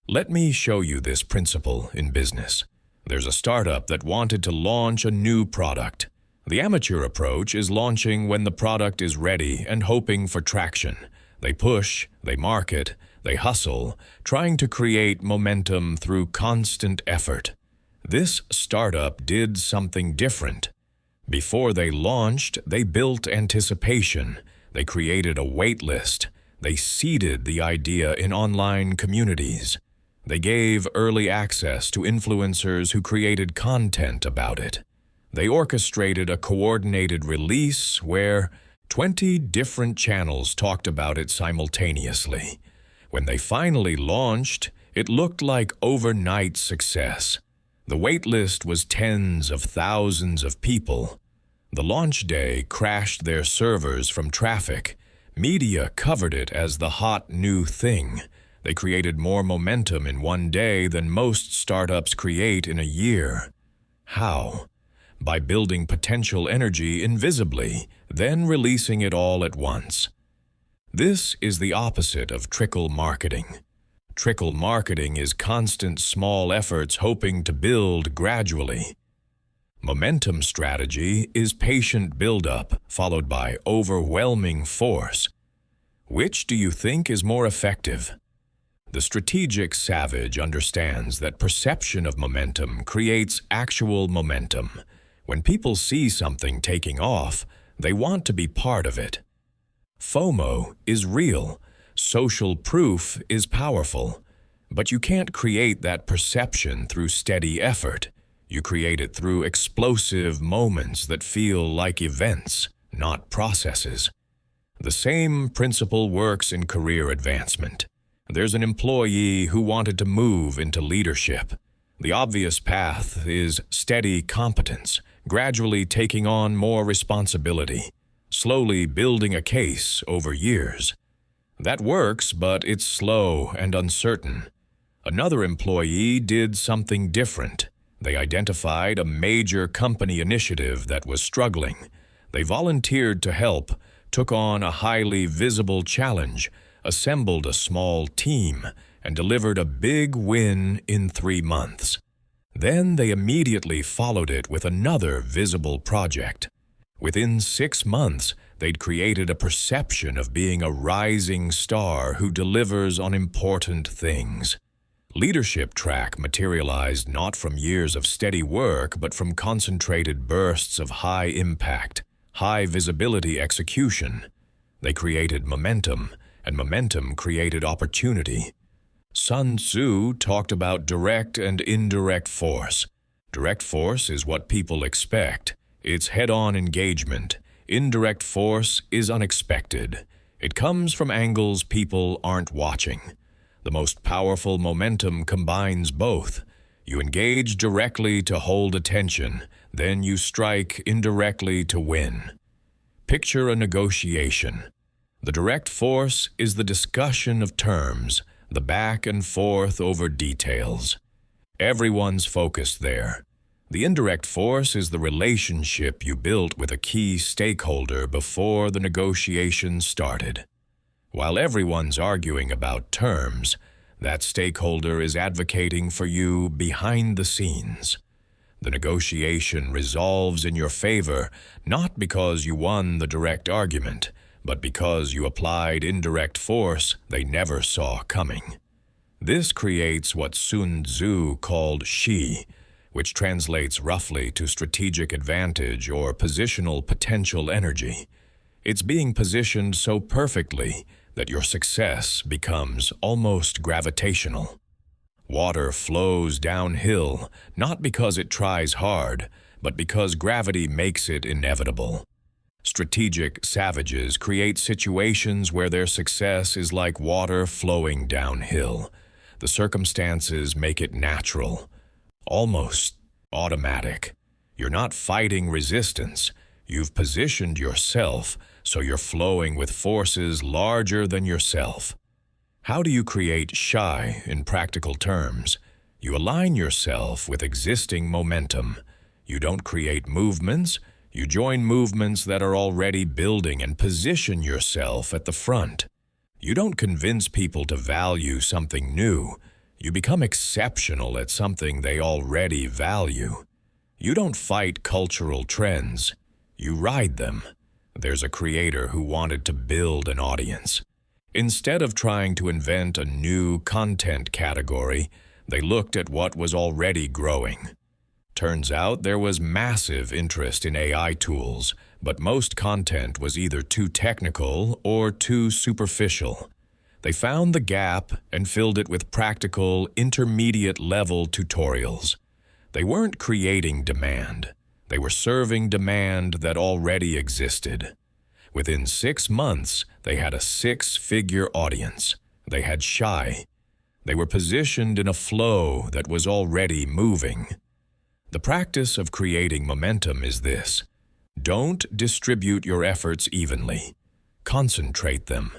Let me show you this principle in business. There's a startup that wanted to launch a new product. The amateur approach is launching when the product is ready and hoping for traction. They push, they market, they hustle, trying to create momentum through constant effort. This startup did something different. Before they launched, they built anticipation. They created a wait list. They seeded the idea in online communities. They gave early access to influencers who created content about it. They orchestrated a coordinated release where 20 different channels talked about it simultaneously. When they finally launched, it looked like overnight success. The waitlist was tens of thousands of people. The launch day crashed their servers from traffic. Media covered it as the hot new thing. They created more momentum in one day than most startups create in a year. How? By building potential energy invisibly, then releasing it all at once. This is the opposite of trickle marketing. Trickle marketing is constant small efforts hoping to build gradually. Momentum strategy is patient buildup followed by overwhelming force. Which do you think is more effective? The strategic savage understands that perception of momentum creates actual momentum. When people see something taking off, they want to be part of it. FOMO is real. Social proof is powerful. But you can't create that perception through steady effort. You create it through explosive moments that feel like events, not processes. The same principle works in career advancement. There's an employee who wanted to move into leadership. The obvious path is steady competence, gradually taking on more responsibility, slowly building a case over years. That works, but it's slow and uncertain. Another employee did something different. They identified a major company initiative that was struggling. They volunteered to help, took on a highly visible challenge, assembled a small team, and delivered a big win in 3 months. Then they immediately followed it with another visible project. Within 6 months, they'd created a perception of being a rising star who delivers on important things. Leadership track materialized not from years of steady work, but from concentrated bursts of high impact, high visibility execution. They created momentum, and momentum created opportunity. Sun Tzu talked about direct and indirect force. Direct force is what people expect. It's head-on engagement. Indirect force is unexpected. It comes from angles people aren't watching. The most powerful momentum combines both. You engage directly to hold attention, then you strike indirectly to win. Picture a negotiation. The direct force is the discussion of terms, the back and forth over details. Everyone's focused there. The indirect force is the relationship you built with a key stakeholder before the negotiation started. While everyone's arguing about terms, that stakeholder is advocating for you behind the scenes. The negotiation resolves in your favor not because you won the direct argument, but because you applied indirect force they never saw coming. This creates what Sun Tzu called shi, which translates roughly to strategic advantage or positional potential energy. It's being positioned so perfectly that your success becomes almost gravitational. Water flows downhill, not because it tries hard, but because gravity makes it inevitable. Strategic savages create situations where their success is like water flowing downhill. The circumstances make it natural, almost automatic. You're not fighting resistance. You've positioned yourself so you're flowing with forces larger than yourself. How do you create shy in practical terms? You align yourself with existing momentum. You don't create movements. You join movements that are already building and position yourself at the front. You don't convince people to value something new. You become exceptional at something they already value. You don't fight cultural trends. You ride them. There's a creator who wanted to build an audience. Instead of trying to invent a new content category, they looked at what was already growing. Turns out there was massive interest in AI tools, but most content was either too technical or too superficial. They found the gap and filled it with practical, intermediate-level tutorials. They weren't creating demand. They were serving demand that already existed. Within 6 months, they had a 6-figure audience. They had shy. They were positioned in a flow that was already moving. The practice of creating momentum is this: don't distribute your efforts evenly. Concentrate them.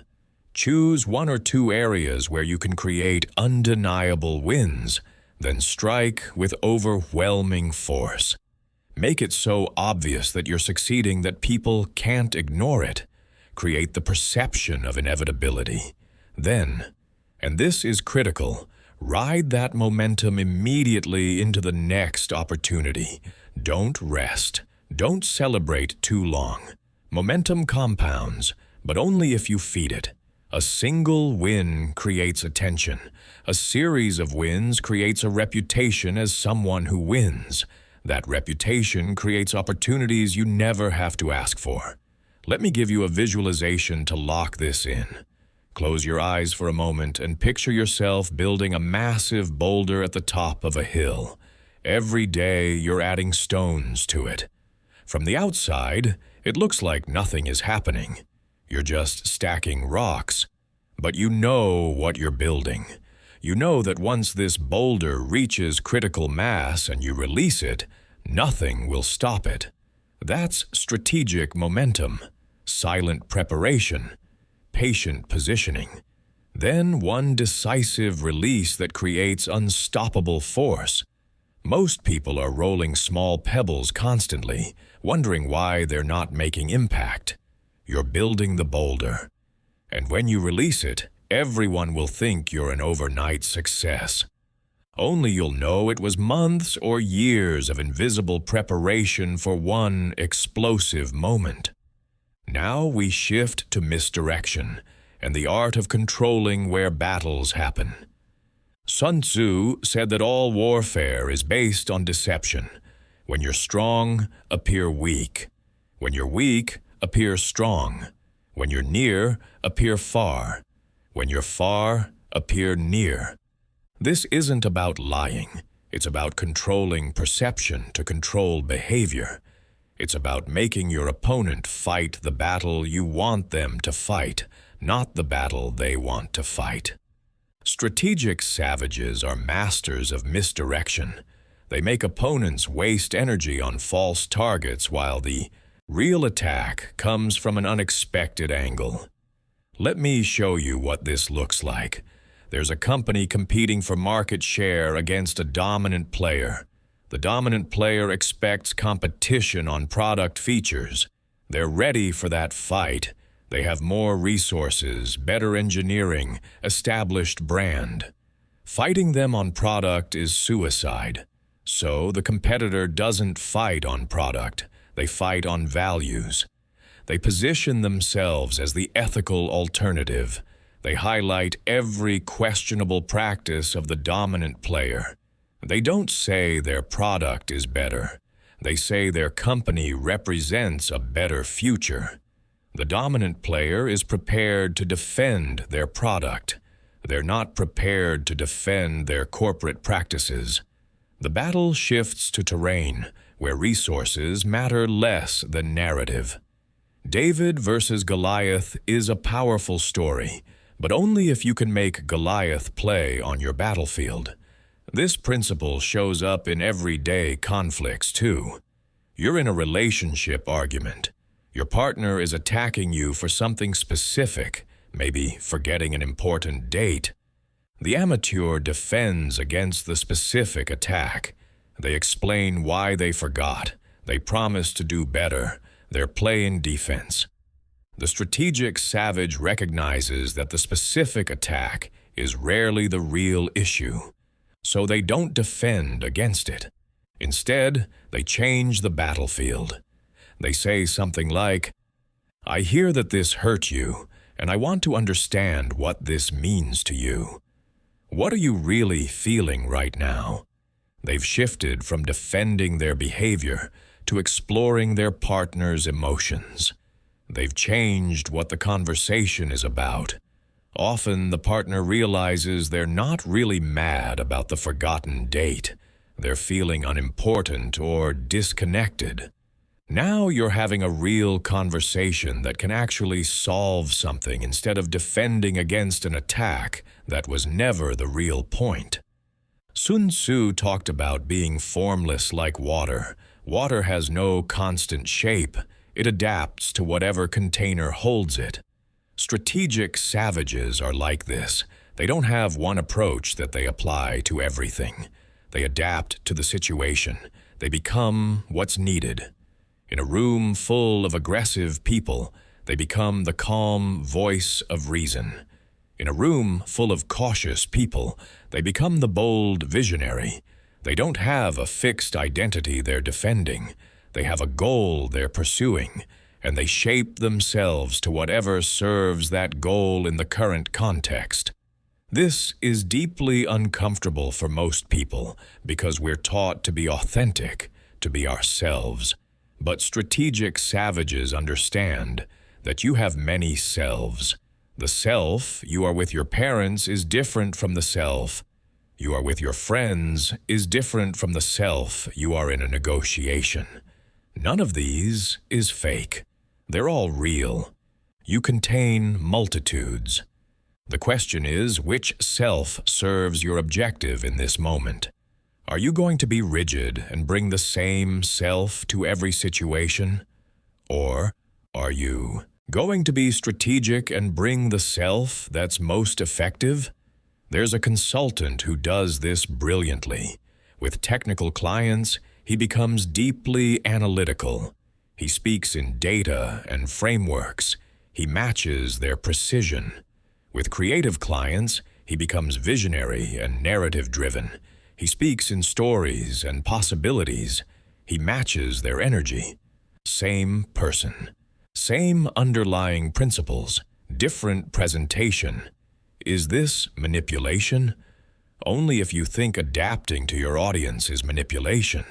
Choose 1 or 2 areas where you can create undeniable wins, then strike with overwhelming force. Make it so obvious that you're succeeding that people can't ignore it. Create the perception of inevitability. Then, and this is critical, ride that momentum immediately into the next opportunity. Don't rest. Don't celebrate too long. Momentum compounds, but only if you feed it. A single win creates attention. A series of wins creates a reputation as someone who wins. That reputation creates opportunities you never have to ask for. Let me give you a visualization to lock this in. Close your eyes for a moment and picture yourself building a massive boulder at the top of a hill. Every day you're adding stones to it. From the outside, it looks like nothing is happening. You're just stacking rocks. But you know what you're building. You know that once this boulder reaches critical mass and you release it, nothing will stop it. That's strategic momentum, silent preparation, patient positioning. Then one decisive release that creates unstoppable force. Most people are rolling small pebbles constantly, wondering why they're not making impact. You're building the boulder. And when you release it, everyone will think you're an overnight success. Only you'll know it was months or years of invisible preparation for one explosive moment. Now we shift to misdirection and the art of controlling where battles happen. Sun Tzu said that all warfare is based on deception. When you're strong, appear weak. When you're weak, appear strong. When you're near, appear far. When you're far, appear near. This isn't about lying. It's about controlling perception to control behavior. It's about making your opponent fight the battle you want them to fight, not the battle they want to fight. Strategic savages are masters of misdirection. They make opponents waste energy on false targets while the real attack comes from an unexpected angle. Let me show you what this looks like. There's a company competing for market share against a dominant player. The dominant player expects competition on product features. They're ready for that fight. They have more resources, better engineering, established brand. Fighting them on product is suicide. So the competitor doesn't fight on product. They fight on values. They position themselves as the ethical alternative. They highlight every questionable practice of the dominant player. They don't say their product is better. They say their company represents a better future. The dominant player is prepared to defend their product. They're not prepared to defend their corporate practices. The battle shifts to terrain, where resources matter less than narrative. David versus Goliath is a powerful story, but only if you can make Goliath play on your battlefield. This principle shows up in everyday conflicts, too. You're in a relationship argument. Your partner is attacking you for something specific, maybe forgetting an important date. The amateur defends against the specific attack. They explain why they forgot. They promise to do better. They're playing defense. The strategic savage recognizes that the specific attack is rarely the real issue, so they don't defend against it. Instead, they change the battlefield. They say something like, "I hear that this hurt you, and I want to understand what this means to you. What are you really feeling right now?" They've shifted from defending their behavior to exploring their partner's emotions. They've changed what the conversation is about. Often, the partner realizes they're not really mad about the forgotten date. They're feeling unimportant or disconnected. Now you're having a real conversation that can actually solve something instead of defending against an attack that was never the real point. Sun Tzu talked about being formless like water. Water has no constant shape. It adapts to whatever container holds it. Strategic savages are like this. They don't have one approach that they apply to everything. They adapt to the situation. They become what's needed. In a room full of aggressive people, they become the calm voice of reason. In a room full of cautious people, they become the bold visionary. They don't have a fixed identity they're defending. They have a goal they're pursuing, and they shape themselves to whatever serves that goal in the current context. This is deeply uncomfortable for most people because we're taught to be authentic, to be ourselves. But strategic savages understand that you have many selves. The self you are with your parents is different from the self you are with your friends is different from the self you are in a negotiation. None of these is fake. They're all real. You contain multitudes. The question is, which self serves your objective in this moment? Are you going to be rigid and bring the same self to every situation? Or are you going to be strategic and bring the self that's most effective? There's a consultant who does this brilliantly. With technical clients, he becomes deeply analytical. He speaks in data and frameworks. He matches their precision. With creative clients, he becomes visionary and narrative-driven. He speaks in stories and possibilities. He matches their energy. Same person. Same underlying principles. Different presentation. Is this manipulation? Only if you think adapting to your audience is manipulation.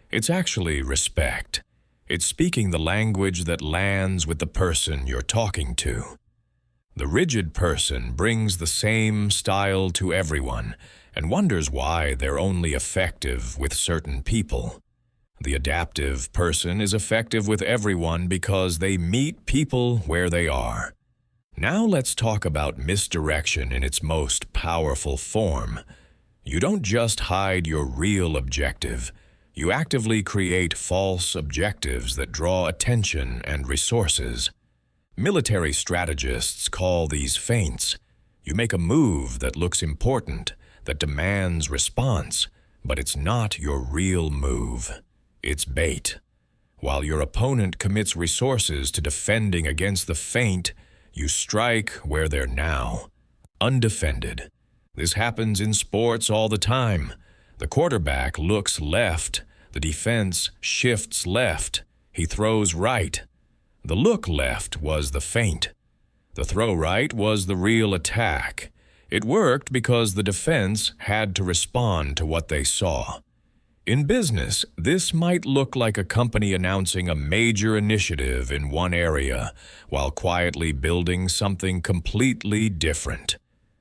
It's actually respect. It's speaking the language that lands with the person you're talking to. The rigid person brings the same style to everyone and wonders why they're only effective with certain people. The adaptive person is effective with everyone because they meet people where they are. Now let's talk about misdirection in its most powerful form. You don't just hide your real objective. You actively create false objectives that draw attention and resources. Military strategists call these feints. You make a move that looks important, that demands response, but it's not your real move. It's bait. While your opponent commits resources to defending against the feint, you strike where they're now, undefended. This happens in sports all the time. The quarterback looks left. The defense shifts left. He throws right. The look left was the feint. The throw right was the real attack. It worked because the defense had to respond to what they saw. In business, this might look like a company announcing a major initiative in one area while quietly building something completely different.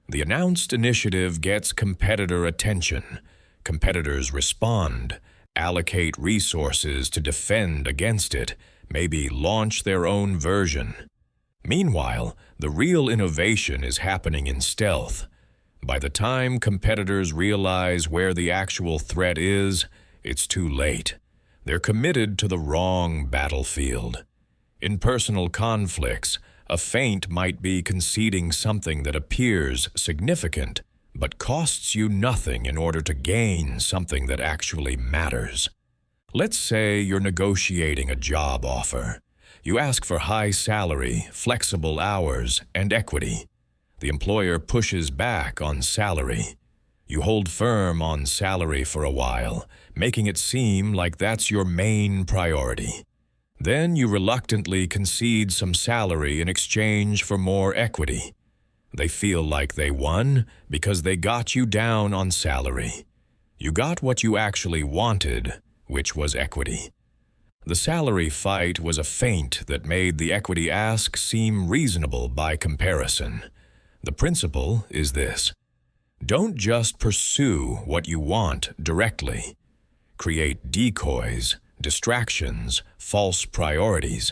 The announced initiative gets competitor attention. Competitors respond, allocate resources to defend against it, maybe launch their own version. Meanwhile, the real innovation is happening in stealth. By the time competitors realize where the actual threat is, it's too late. They're committed to the wrong battlefield. In personal conflicts, a feint might be conceding something that appears significant, but costs you nothing in order to gain something that actually matters. Let's say you're negotiating a job offer. You ask for high salary, flexible hours, and equity. The employer pushes back on salary. You hold firm on salary for a while, making it seem like that's your main priority. Then you reluctantly concede some salary in exchange for more equity. They feel like they won because they got you down on salary. You got what you actually wanted, which was equity. The salary fight was a feint that made the equity ask seem reasonable by comparison. The principle is this: don't just pursue what you want directly. Create decoys, distractions, false priorities.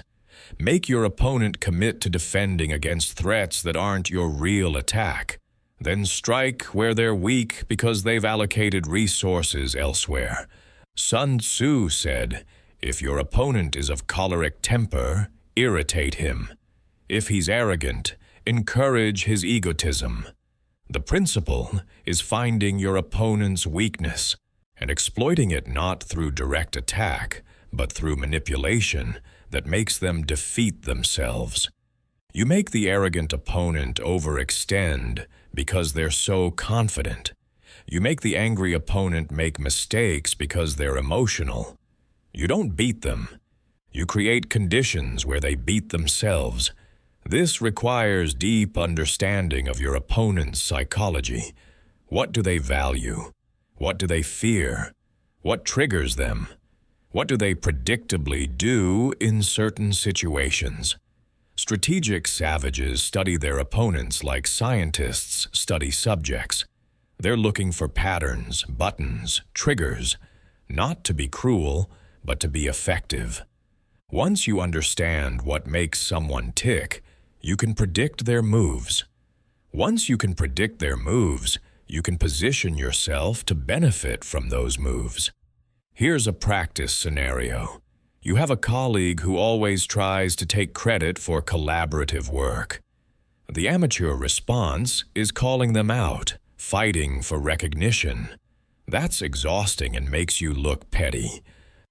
Make your opponent commit to defending against threats that aren't your real attack. Then strike where they're weak because they've allocated resources elsewhere. Sun Tzu said, "If your opponent is of choleric temper, irritate him. If he's arrogant, encourage his egotism." The principle is finding your opponent's weakness and exploiting it not through direct attack, but through manipulation that makes them defeat themselves. You make the arrogant opponent overextend because they're so confident. You make the angry opponent make mistakes because they're emotional. You don't beat them. You create conditions where they beat themselves. This requires deep understanding of your opponent's psychology. What do they value? What do they fear? What triggers them? What do they predictably do in certain situations? Strategic savages study their opponents like scientists study subjects. They're looking for patterns, buttons, triggers, not to be cruel, but to be effective. Once you understand what makes someone tick, you can predict their moves. Once you can predict their moves, you can position yourself to benefit from those moves. Here's a practice scenario. You have a colleague who always tries to take credit for collaborative work. The amateur response is calling them out, fighting for recognition. That's exhausting and makes you look petty.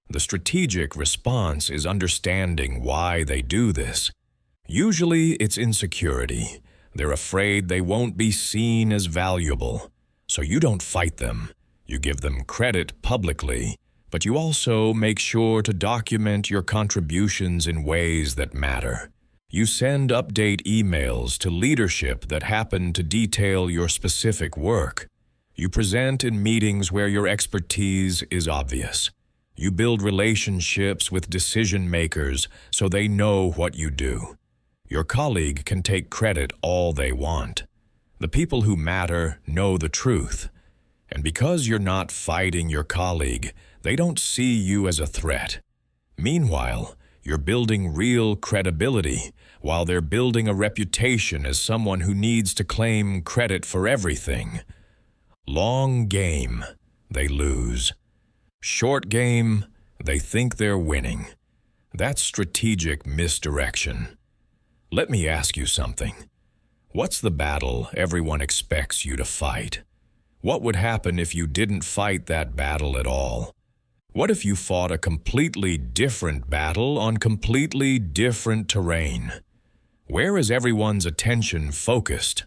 The strategic response is understanding why they do this. Usually it's insecurity. They're afraid they won't be seen as valuable. So you don't fight them. You give them credit publicly, but you also make sure to document your contributions in ways that matter. You send update emails to leadership that happen to detail your specific work. You present in meetings where your expertise is obvious. You build relationships with decision makers so they know what you do. Your colleague can take credit all they want. The people who matter know the truth. And because you're not fighting your colleague, they don't see you as a threat. Meanwhile, you're building real credibility while they're building a reputation as someone who needs to claim credit for everything. Long game, they lose. Short game, they think they're winning. That's strategic misdirection. Let me ask you something. What's the battle everyone expects you to fight? What would happen if you didn't fight that battle at all? What if you fought a completely different battle on completely different terrain? Where is everyone's attention focused?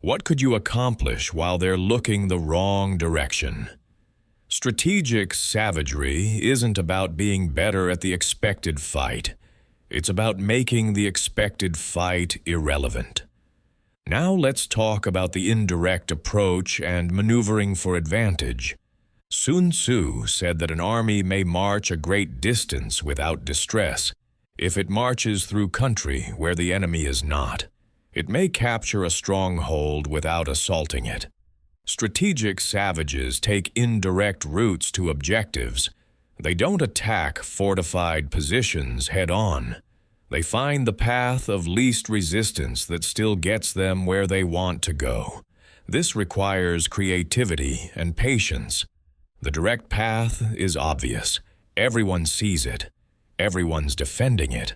What could you accomplish while they're looking the wrong direction? Strategic savagery isn't about being better at the expected fight. It's about making the expected fight irrelevant. Now let's talk about the indirect approach and maneuvering for advantage. Sun Tzu said that an army may march a great distance without distress if it marches through country where the enemy is not. It may capture a stronghold without assaulting it. Strategic savages take indirect routes to objectives. They don't attack fortified positions head-on. They find the path of least resistance that still gets them where they want to go. This requires creativity and patience. The direct path is obvious. Everyone sees it. Everyone's defending it.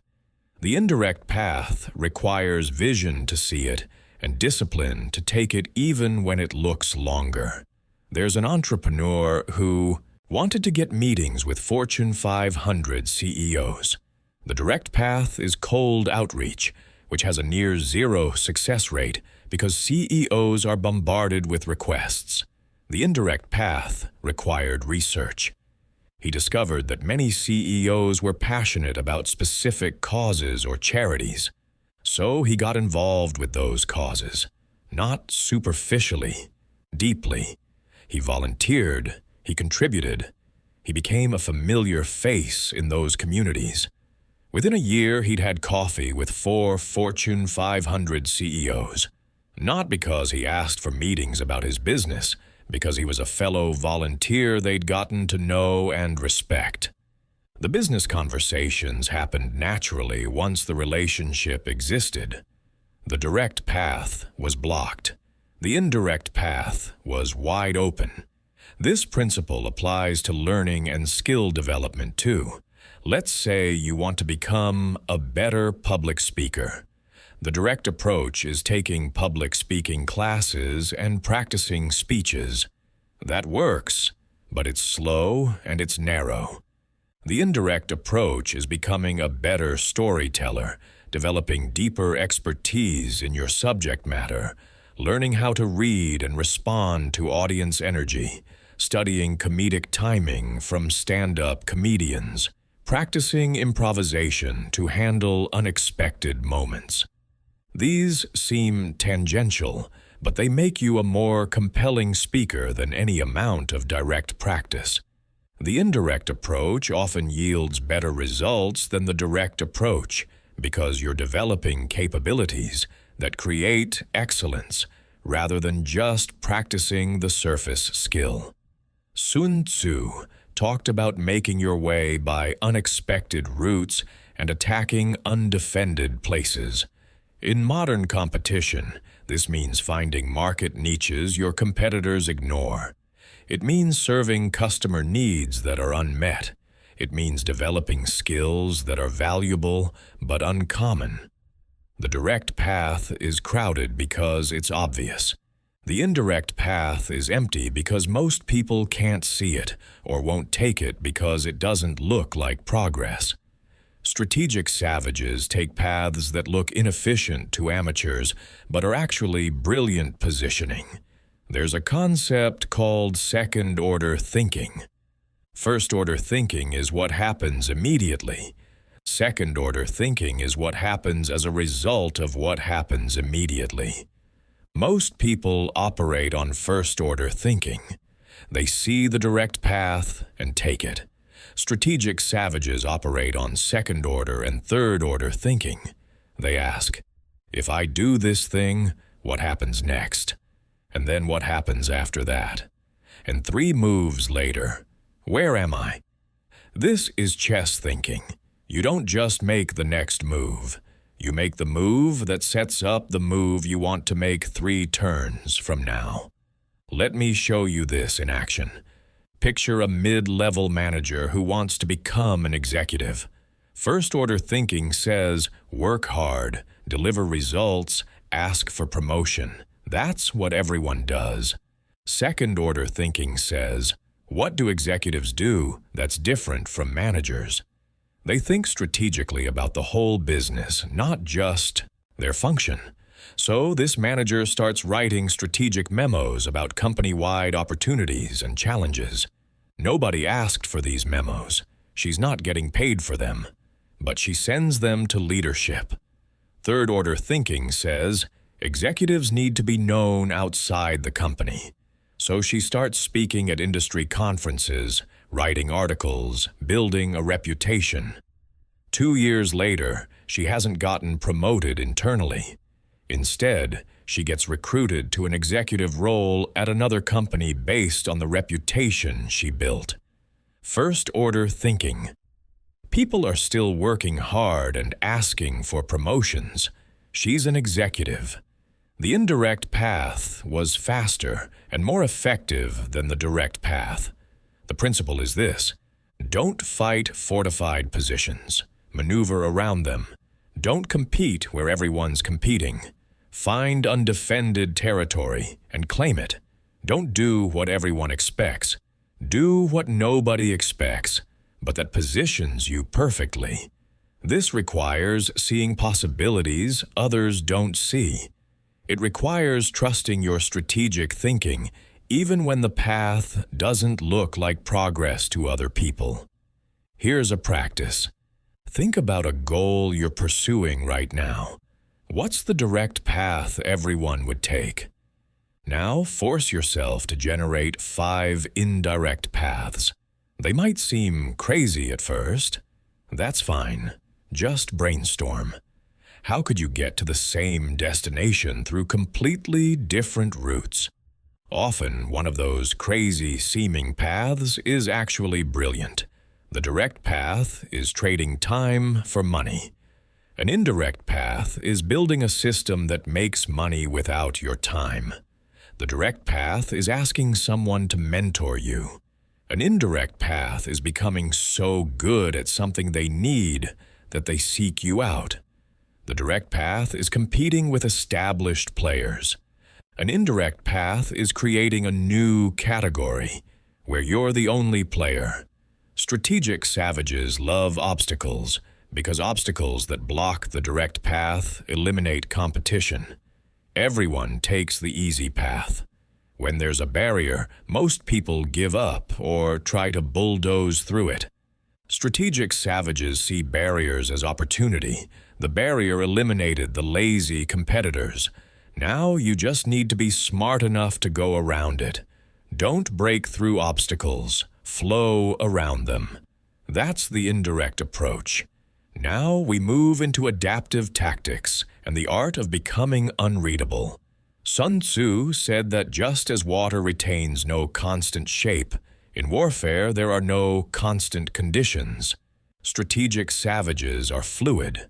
The indirect path requires vision to see it and discipline to take it even when it looks longer. There's an entrepreneur who wanted to get meetings with Fortune 500 CEOs. The direct path is cold outreach, which has a near zero success rate because CEOs are bombarded with requests. The indirect path required research. He discovered that many CEOs were passionate about specific causes or charities. So he got involved with those causes, not superficially, deeply. He volunteered, he contributed, he became a familiar face in those communities. Within a year, he'd had coffee with 4 Fortune 500 CEOs, not because he asked for meetings about his business, because he was a fellow volunteer they'd gotten to know and respect. The business conversations happened naturally once the relationship existed. The direct path was blocked. The indirect path was wide open. This principle applies to learning and skill development too. Let's say you want to become a better public speaker. The direct approach is taking public speaking classes and practicing speeches. That works, but it's slow and it's narrow. The indirect approach is becoming a better storyteller, developing deeper expertise in your subject matter, learning how to read and respond to audience energy, studying comedic timing from stand-up comedians, practicing improvisation to handle unexpected moments. These seem tangential, but they make you a more compelling speaker than any amount of direct practice. The indirect approach often yields better results than the direct approach because you're developing capabilities that create excellence rather than just practicing the surface skill. Sun Tzu talked about making your way by unexpected routes and attacking undefended places. In modern competition, this means finding market niches your competitors ignore. It means serving customer needs that are unmet. It means developing skills that are valuable but uncommon. The direct path is crowded because it's obvious. The indirect path is empty because most people can't see it or won't take it because it doesn't look like progress. Strategic savages take paths that look inefficient to amateurs but are actually brilliant positioning. There's a concept called second-order thinking. First-order thinking is what happens immediately. Second-order thinking is what happens as a result of what happens immediately. Most people operate on first-order thinking. They see the direct path and take it. Strategic savages operate on second-order and third-order thinking. They ask, if I do this thing, what happens next? And then what happens after that? And 3 moves later, where am I? This is chess thinking. You don't just make the next move. You make the move that sets up the move you want to make 3 turns from now. Let me show you this in action. Picture a mid-level manager who wants to become an executive. First-order thinking says, work hard, deliver results, ask for promotion. That's what everyone does. Second-order thinking says, what do executives do that's different from managers? They think strategically about the whole business, not just their function. So this manager starts writing strategic memos about company-wide opportunities and challenges. Nobody asked for these memos. She's not getting paid for them, but she sends them to leadership. Third-order thinking says, Executives need to be known outside the company. So she starts speaking at industry conferences, writing articles, building a reputation. 2 years later, she hasn't gotten promoted internally. Instead, she gets recruited to an executive role at another company based on the reputation she built. First-order thinking. People are still working hard and asking for promotions. She's an executive. The indirect path was faster and more effective than the direct path. The principle is this: don't fight fortified positions. Maneuver around them. Don't compete where everyone's competing. Find undefended territory and claim it. Don't do what everyone expects. Do what nobody expects, but that positions you perfectly. This requires seeing possibilities others don't see. It requires trusting your strategic thinking, even when the path doesn't look like progress to other people. Here's a practice. Think about a goal you're pursuing right now. What's the direct path everyone would take? Now force yourself to generate 5 indirect paths. They might seem crazy at first. That's fine. Just brainstorm. How could you get to the same destination through completely different routes? Often, one of those crazy-seeming paths is actually brilliant. The direct path is trading time for money. An indirect path is building a system that makes money without your time. The direct path is asking someone to mentor you. An indirect path is becoming so good at something they need that they seek you out. The direct path is competing with established players. An indirect path is creating a new category where you're the only player. Strategic savages love obstacles because obstacles that block the direct path eliminate competition. Everyone takes the easy path. When there's a barrier, most people give up or try to bulldoze through it. Strategic savages see barriers as opportunity. The barrier eliminated the lazy competitors. Now you just need to be smart enough to go around it. Don't break through obstacles. Flow around them. That's the indirect approach. Now we move into adaptive tactics and the art of becoming unreadable. Sun Tzu said that just as water retains no constant shape, in warfare there are no constant conditions. Strategic savages are fluid.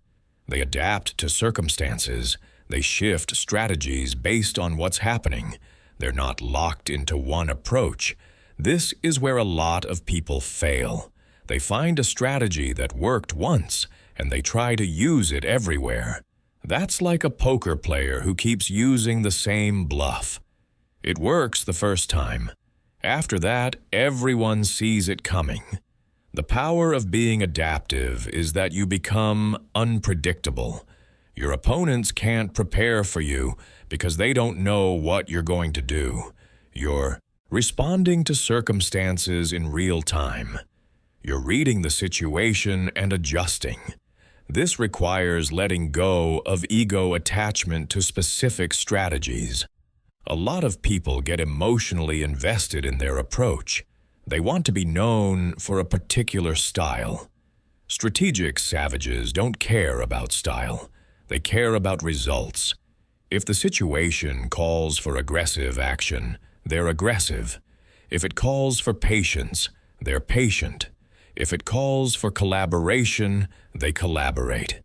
They adapt to circumstances. They shift strategies based on what's happening. They're not locked into one approach. This is where a lot of people fail. They find a strategy that worked once, and they try to use it everywhere. That's like a poker player who keeps using the same bluff. It works the first time. After that, everyone sees it coming. The power of being adaptive is that you become unpredictable. Your opponents can't prepare for you because they don't know what you're going to do. You're responding to circumstances in real time. You're reading the situation and adjusting. This requires letting go of ego attachment to specific strategies. A lot of people get emotionally invested in their approach. They want to be known for a particular style. Strategic savages don't care about style. They care about results. If the situation calls for aggressive action, they're aggressive. If it calls for patience, they're patient. If it calls for collaboration, they collaborate.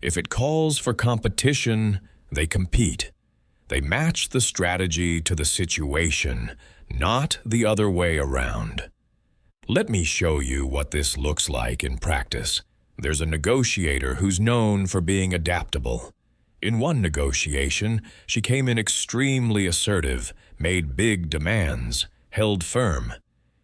If it calls for competition, they compete. They match the strategy to the situation, not the other way around. Let me show you what this looks like in practice. There's a negotiator who's known for being adaptable. In one negotiation, she came in extremely assertive, made big demands, held firm.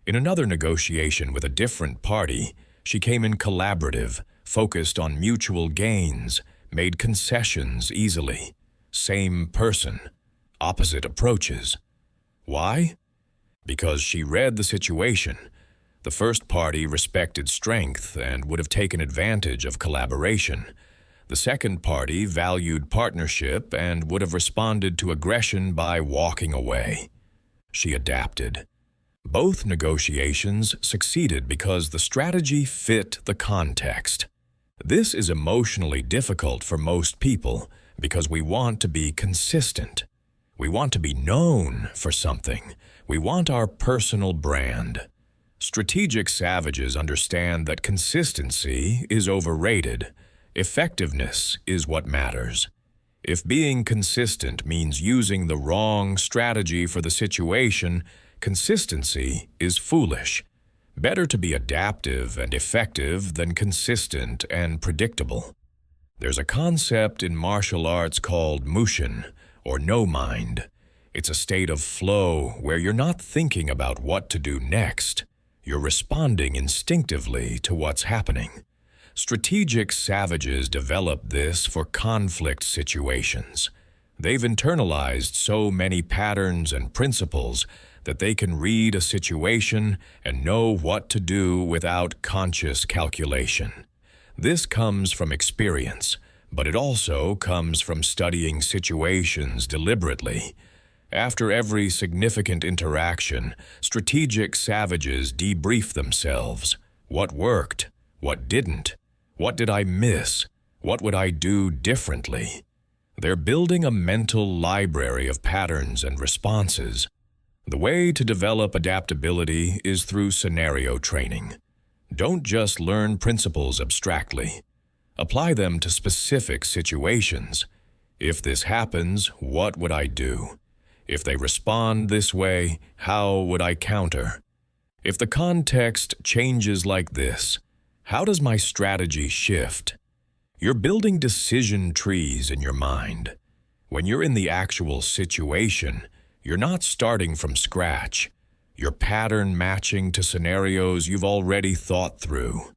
In another negotiation with a different party, she came in collaborative, focused on mutual gains, made concessions easily. Same person, opposite approaches. Why? Because she read the situation. The first party respected strength and would have taken advantage of collaboration. The second party valued partnership and would have responded to aggression by walking away. She adapted. Both negotiations succeeded because the strategy fit the context. This is emotionally difficult for most people because we want to be consistent. We want to be known for something. We want our personal brand. Strategic savages understand that consistency is overrated. Effectiveness is what matters. If being consistent means using the wrong strategy for the situation, consistency is foolish. Better to be adaptive and effective than consistent and predictable. There's a concept in martial arts called mushin, or no mind. It's a state of flow where you're not thinking about what to do next. You're responding instinctively to what's happening. Strategic savages develop this for conflict situations. They've internalized so many patterns and principles that they can read a situation and know what to do without conscious calculation. This comes from experience, but it also comes from studying situations deliberately. After every significant interaction, strategic savages debrief themselves. What worked? What didn't? What did I miss? What would I do differently? They're building a mental library of patterns and responses. The way to develop adaptability is through scenario training. Don't just learn principles abstractly. Apply them to specific situations. If this happens, what would I do? If they respond this way, how would I counter? If the context changes like this, how does my strategy shift? You're building decision trees in your mind. When you're in the actual situation, you're not starting from scratch. You're pattern matching to scenarios you've already thought through.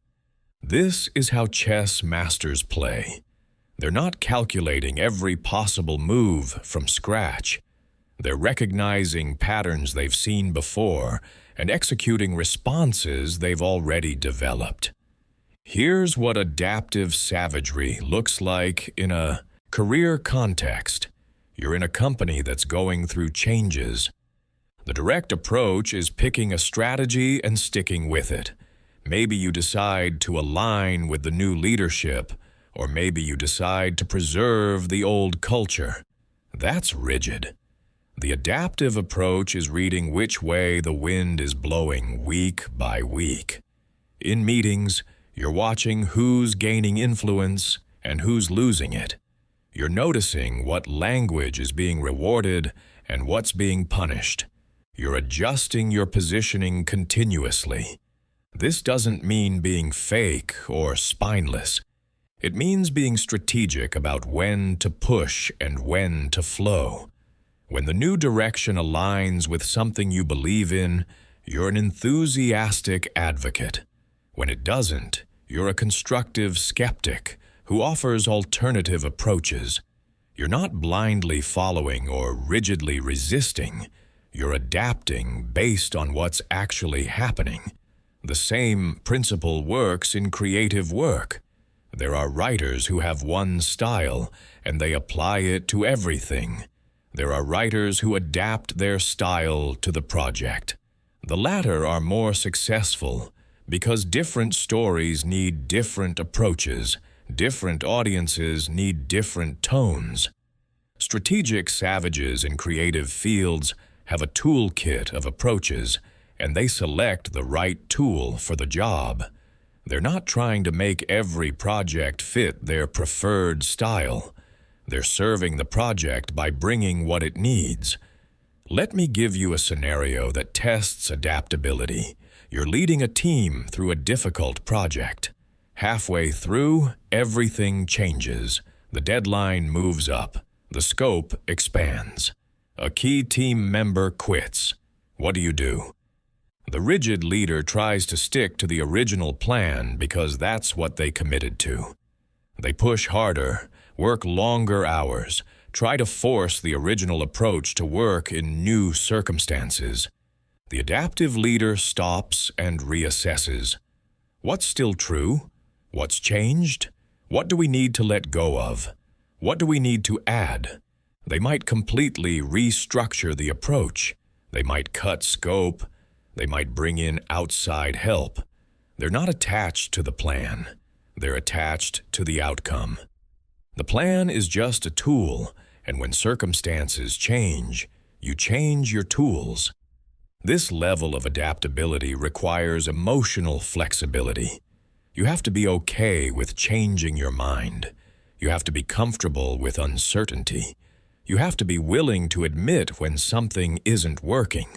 This is how chess masters play. They're not calculating every possible move from scratch. They're recognizing patterns they've seen before and executing responses they've already developed. Here's what adaptive savagery looks like in a career context. You're in a company that's going through changes. The direct approach is picking a strategy and sticking with it. Maybe you decide to align with the new leadership, or maybe you decide to preserve the old culture. That's rigid. The adaptive approach is reading which way the wind is blowing week by week. In meetings, you're watching who's gaining influence and who's losing it. You're noticing what language is being rewarded and what's being punished. You're adjusting your positioning continuously. This doesn't mean being fake or spineless. It means being strategic about when to push and when to flow. When the new direction aligns with something you believe in, you're an enthusiastic advocate. When it doesn't, you're a constructive skeptic who offers alternative approaches. You're not blindly following or rigidly resisting. You're adapting based on what's actually happening. The same principle works in creative work. There are writers who have one style, and they apply it to everything. There are writers who adapt their style to the project. The latter are more successful because different stories need different approaches. Different audiences need different tones. Strategic savages in creative fields have a toolkit of approaches, and they select the right tool for the job. They're not trying to make every project fit their preferred style. They're serving the project by bringing what it needs. Let me give you a scenario that tests adaptability. You're leading a team through a difficult project. Halfway through, everything changes. The deadline moves up. The scope expands. A key team member quits. What do? The rigid leader tries to stick to the original plan because that's what they committed to. They push harder, work longer hours, try to force the original approach to work in new circumstances. The adaptive leader stops and reassesses. What's still true? What's changed? What do we need to let go of? What do we need to add? They might completely restructure the approach. They might cut scope. They might bring in outside help. They're not attached to the plan. They're attached to the outcome. The plan is just a tool, and when circumstances change, you change your tools. This level of adaptability requires emotional flexibility. You have to be okay with changing your mind. You have to be comfortable with uncertainty. You have to be willing to admit when something isn't working.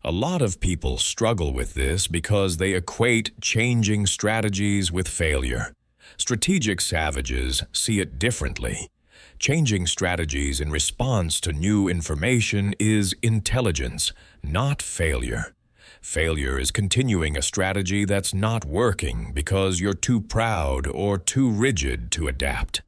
A lot of people struggle with this because they equate changing strategies with failure. Strategic savages see it differently. Changing strategies in response to new information is intelligence, not failure. Failure is continuing a strategy that's not working because you're too proud or too rigid to adapt.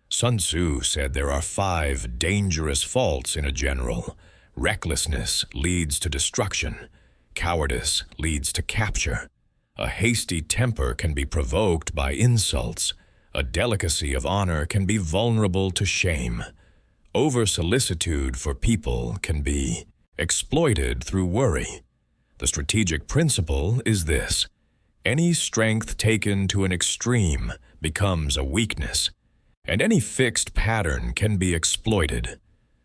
Sun Tzu said there are 5 dangerous faults in a general. Recklessness leads to destruction. Cowardice leads to capture. A hasty temper can be provoked by insults. A delicacy of honor can be vulnerable to shame. Over-solicitude for people can be exploited through worry. The strategic principle is this: any strength taken to an extreme becomes a weakness, and any fixed pattern can be exploited.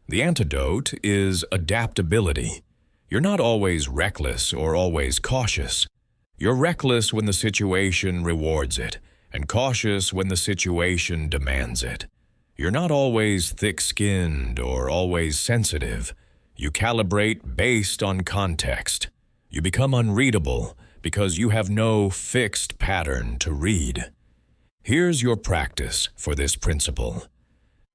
The antidote is adaptability. You're not always reckless or always cautious. You're reckless when the situation rewards it, and cautious when the situation demands it. You're not always thick-skinned or always sensitive. You calibrate based on context. You become unreadable because you have no fixed pattern to read. Here's your practice for this principle.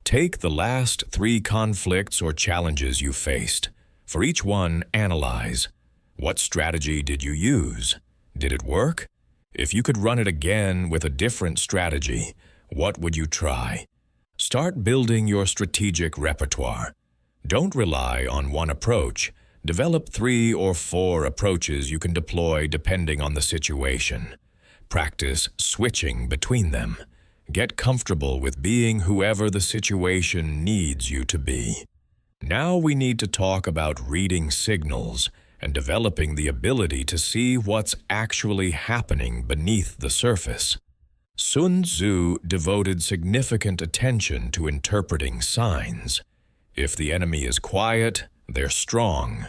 Take the last 3 conflicts or challenges you faced. For each one, analyze. What strategy did you use? Did it work? If you could run it again with a different strategy, what would you try? Start building your strategic repertoire. Don't rely on one approach. Develop 3 or 4 approaches you can deploy depending on the situation. Practice switching between them. Get comfortable with being whoever the situation needs you to be. Now we need to talk about reading signals and developing the ability to see what's actually happening beneath the surface. Sun Tzu devoted significant attention to interpreting signs. If the enemy is quiet, they're strong.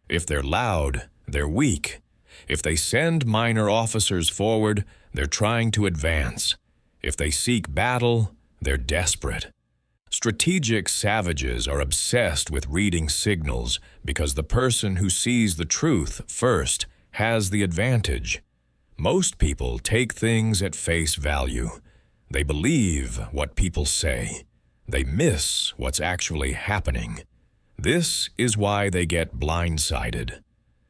If they're loud, they're weak. If they send minor officers forward, they're trying to advance. If they seek battle, they're desperate. Strategic savages are obsessed with reading signals because the person who sees the truth first has the advantage. Most people take things at face value. They believe what people say. They miss what's actually happening. This is why they get blindsided.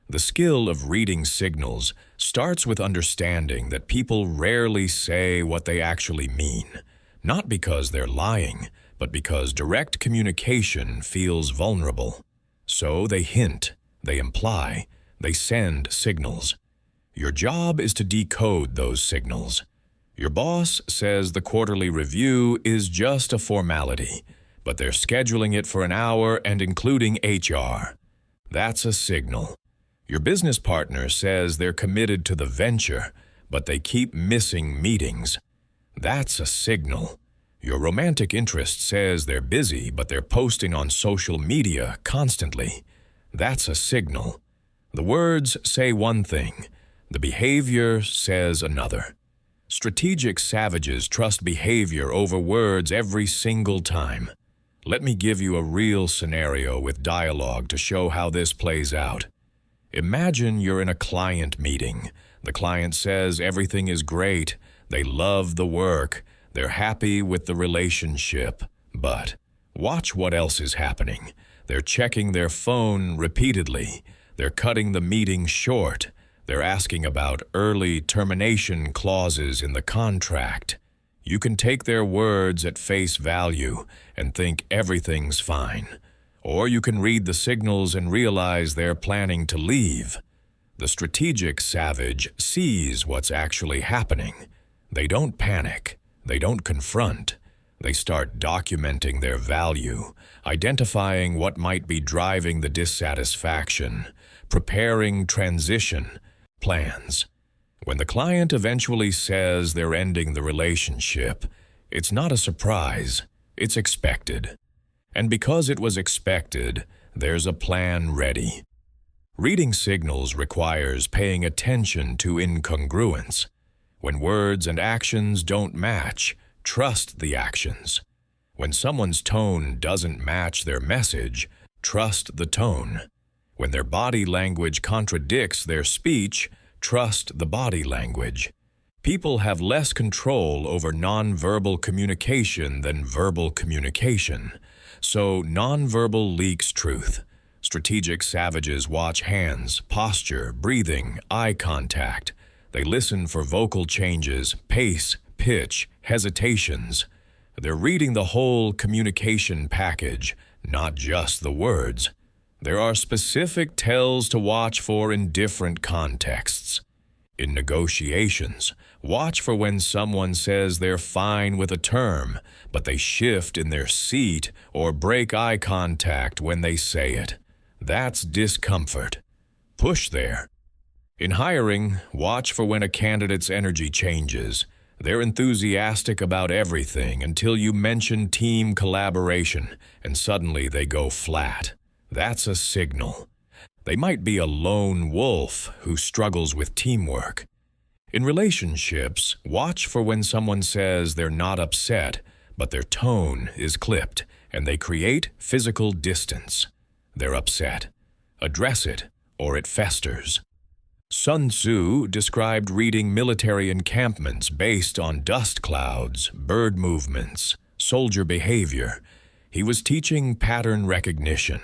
The skill of reading signals starts with understanding that people rarely say what they actually mean, not because they're lying, but because direct communication feels vulnerable. So they hint, they imply, they send signals. Your job is to decode those signals. Your boss says the quarterly review is just a formality, but they're scheduling it for an hour and including HR. That's a signal. Your business partner says they're committed to the venture, but they keep missing meetings. That's a signal. Your romantic interest says they're busy, but they're posting on social media constantly. That's a signal. The words say one thing. The behavior says another. Strategic savages trust behavior over words every single time. Let me give you a real scenario with dialogue to show how this plays out. Imagine you're in a client meeting. The client says everything is great. They love the work. They're happy with the relationship. But watch what else is happening. They're checking their phone repeatedly. They're cutting the meeting short. They're asking about early termination clauses in the contract. You can take their words at face value and think everything's fine. Or you can read the signals and realize they're planning to leave. The strategic savage sees what's actually happening. They don't panic. They don't confront. They start documenting their value, identifying what might be driving the dissatisfaction, preparing transition plans. When the client eventually says they're ending the relationship, it's not a surprise, it's expected. And because it was expected, there's a plan ready. Reading signals requires paying attention to incongruence. When words and actions don't match, trust the actions. When someone's tone doesn't match their message, trust the tone. When their body language contradicts their speech, trust the body language. People have less control over nonverbal communication than verbal communication. So nonverbal leaks truth. Strategic savages watch hands, posture, breathing, eye contact. They listen for vocal changes, pace, pitch, hesitations. They're reading the whole communication package, not just the words. There are specific tells to watch for in different contexts. In negotiations, watch for when someone says they're fine with a term, but they shift in their seat or break eye contact when they say it. That's discomfort. Push there. In hiring, watch for when a candidate's energy changes. They're enthusiastic about everything until you mention team collaboration, and suddenly they go flat. That's a signal. They might be a lone wolf who struggles with teamwork. In relationships, watch for when someone says they're not upset, but their tone is clipped, and they create physical distance. They're upset. Address it, or it festers. Sun Tzu described reading military encampments based on dust clouds, bird movements, soldier behavior. He was teaching pattern recognition.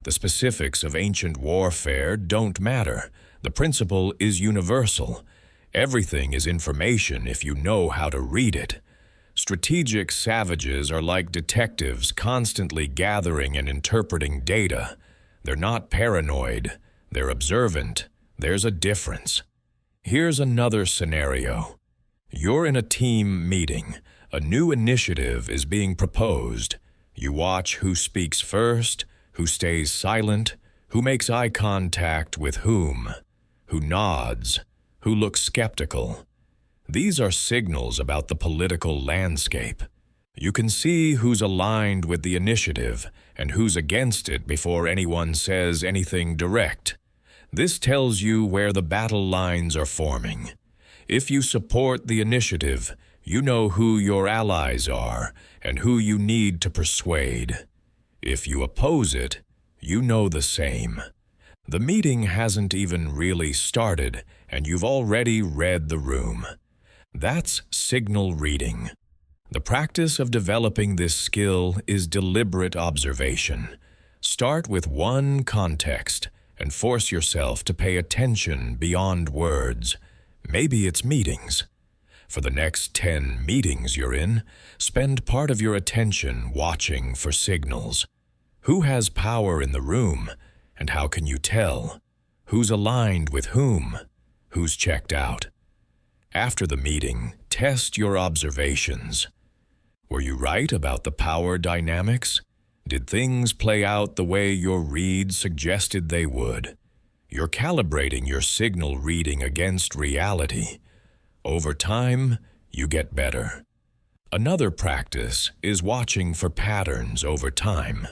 The specifics of ancient warfare don't matter. The principle is universal. Everything is information if you know how to read it. Strategic savages are like detectives constantly gathering and interpreting data. They're not paranoid. They're observant. There's a difference. Here's another scenario. You're in a team meeting. A new initiative is being proposed. You watch who speaks first, who stays silent, who makes eye contact with whom, who nods, who looks skeptical. These are signals about the political landscape. You can see who's aligned with the initiative and who's against it before anyone says anything direct. This tells you where the battle lines are forming. If you support the initiative, you know who your allies are and who you need to persuade. If you oppose it, you know the same. The meeting hasn't even really started, and you've already read the room. That's signal reading. The practice of developing this skill is deliberate observation. Start with one context and force yourself to pay attention beyond words. Maybe it's meetings. For the next 10 meetings you're in, spend part of your attention watching for signals. Who has power in the room, and how can you tell? Who's aligned with whom? Who's checked out? After the meeting, test your observations. Were you right about the power dynamics? Did things play out the way your read suggested they would? You're calibrating your signal reading against reality. Over time, you get better. Another practice is watching for patterns over time.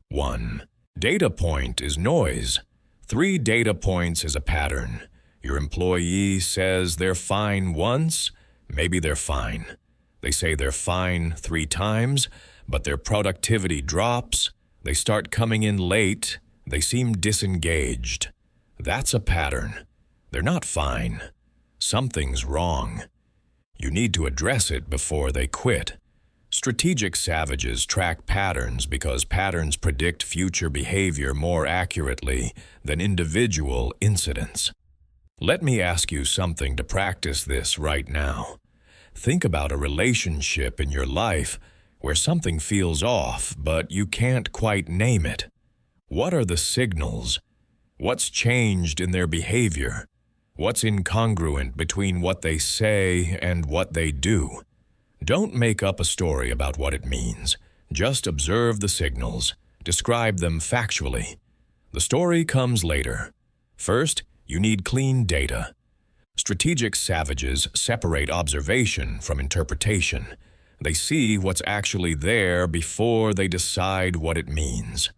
1. Data point is noise. 3 data points is a pattern. Your employee says they're fine once, maybe they're fine. They say they're fine 3 times, but their productivity drops. They start coming in late. They seem disengaged. That's a pattern. They're not fine. Something's wrong. You need to address it before they quit. Strategic savages track patterns because patterns predict future behavior more accurately than individual incidents. Let me ask you something to practice this right now. Think about a relationship in your life where something feels off, but you can't quite name it. What are the signals? What's changed in their behavior? What's incongruent between what they say and what they do? Don't make up a story about what it means. Just observe the signals. Describe them factually. The story comes later. First, you need clean data. Strategic savages separate observation from interpretation. They see what's actually there before they decide what it means.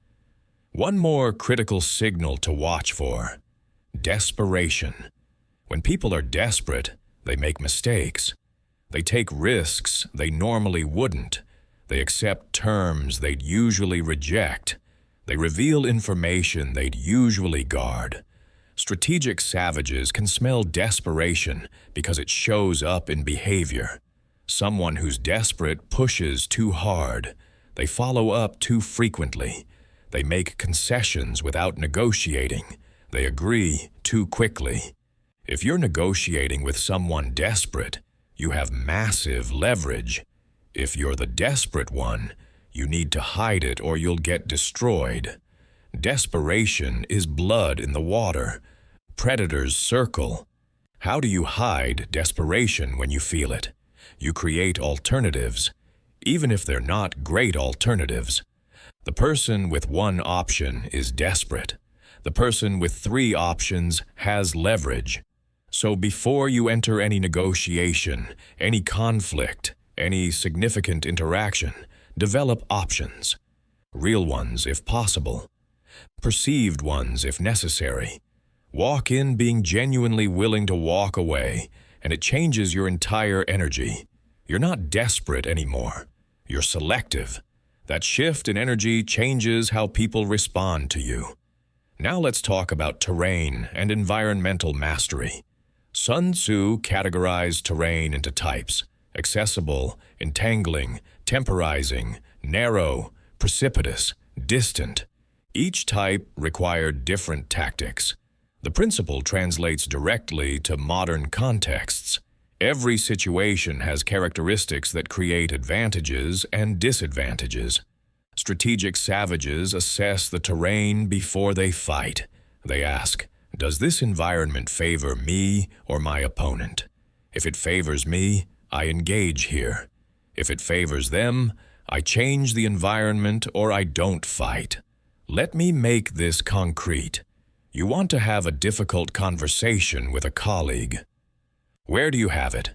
One more critical signal to watch for: desperation. When people are desperate, they make mistakes. They take risks they normally wouldn't. They accept terms they'd usually reject. They reveal information they'd usually guard. Strategic savages can smell desperation because it shows up in behavior. Someone who's desperate pushes too hard. They follow up too frequently. They make concessions without negotiating. They agree too quickly. If you're negotiating with someone desperate, you have massive leverage. If you're the desperate one, you need to hide it or you'll get destroyed. Desperation is blood in the water. Predators circle. How do you hide desperation when you feel it? You create alternatives, even if they're not great alternatives. The person with one option is desperate. The person with 3 options has leverage. So before you enter any negotiation, any conflict, any significant interaction, develop options. Real ones if possible. Perceived ones if necessary. Walk in being genuinely willing to walk away, and it changes your entire energy. You're not desperate anymore. You're selective. That shift in energy changes how people respond to you. Now let's talk about terrain and environmental mastery. Sun Tzu categorized terrain into types: accessible, entangling, temporizing, narrow, precipitous, distant. Each type required different tactics. The principle translates directly to modern contexts. Every situation has characteristics that create advantages and disadvantages. Strategic savages assess the terrain before they fight. They ask, does this environment favor me or my opponent? If it favors me, I engage here. If it favors them, I change the environment or I don't fight. Let me make this concrete. You want to have a difficult conversation with a colleague. Where do you have it?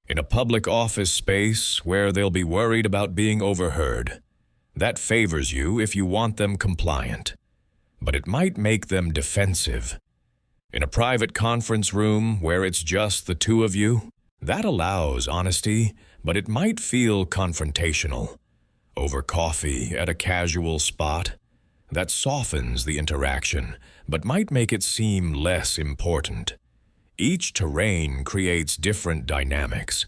In a public office space where they'll be worried about being overheard. That favors you if you want them compliant. But it might make them defensive. In a private conference room where it's just the two of you, that allows honesty, but it might feel confrontational. Over coffee at a casual spot, that softens the interaction, but might make it seem less important. Each terrain creates different dynamics.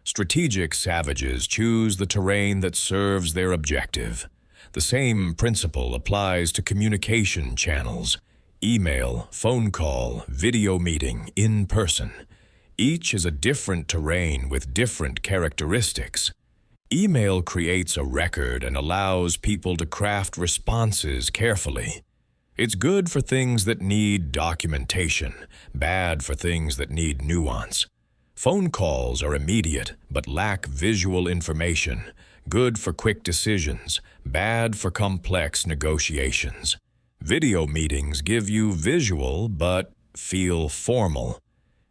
Strategic savages choose the terrain that serves their objective. The same principle applies to communication channels: email, phone call, video meeting, in person. Each is a different terrain with different characteristics. Email creates a record and allows people to craft responses carefully. It's good for things that need documentation, bad for things that need nuance. Phone calls are immediate but lack visual information, good for quick decisions, bad for complex negotiations. Video meetings give you visual but feel formal.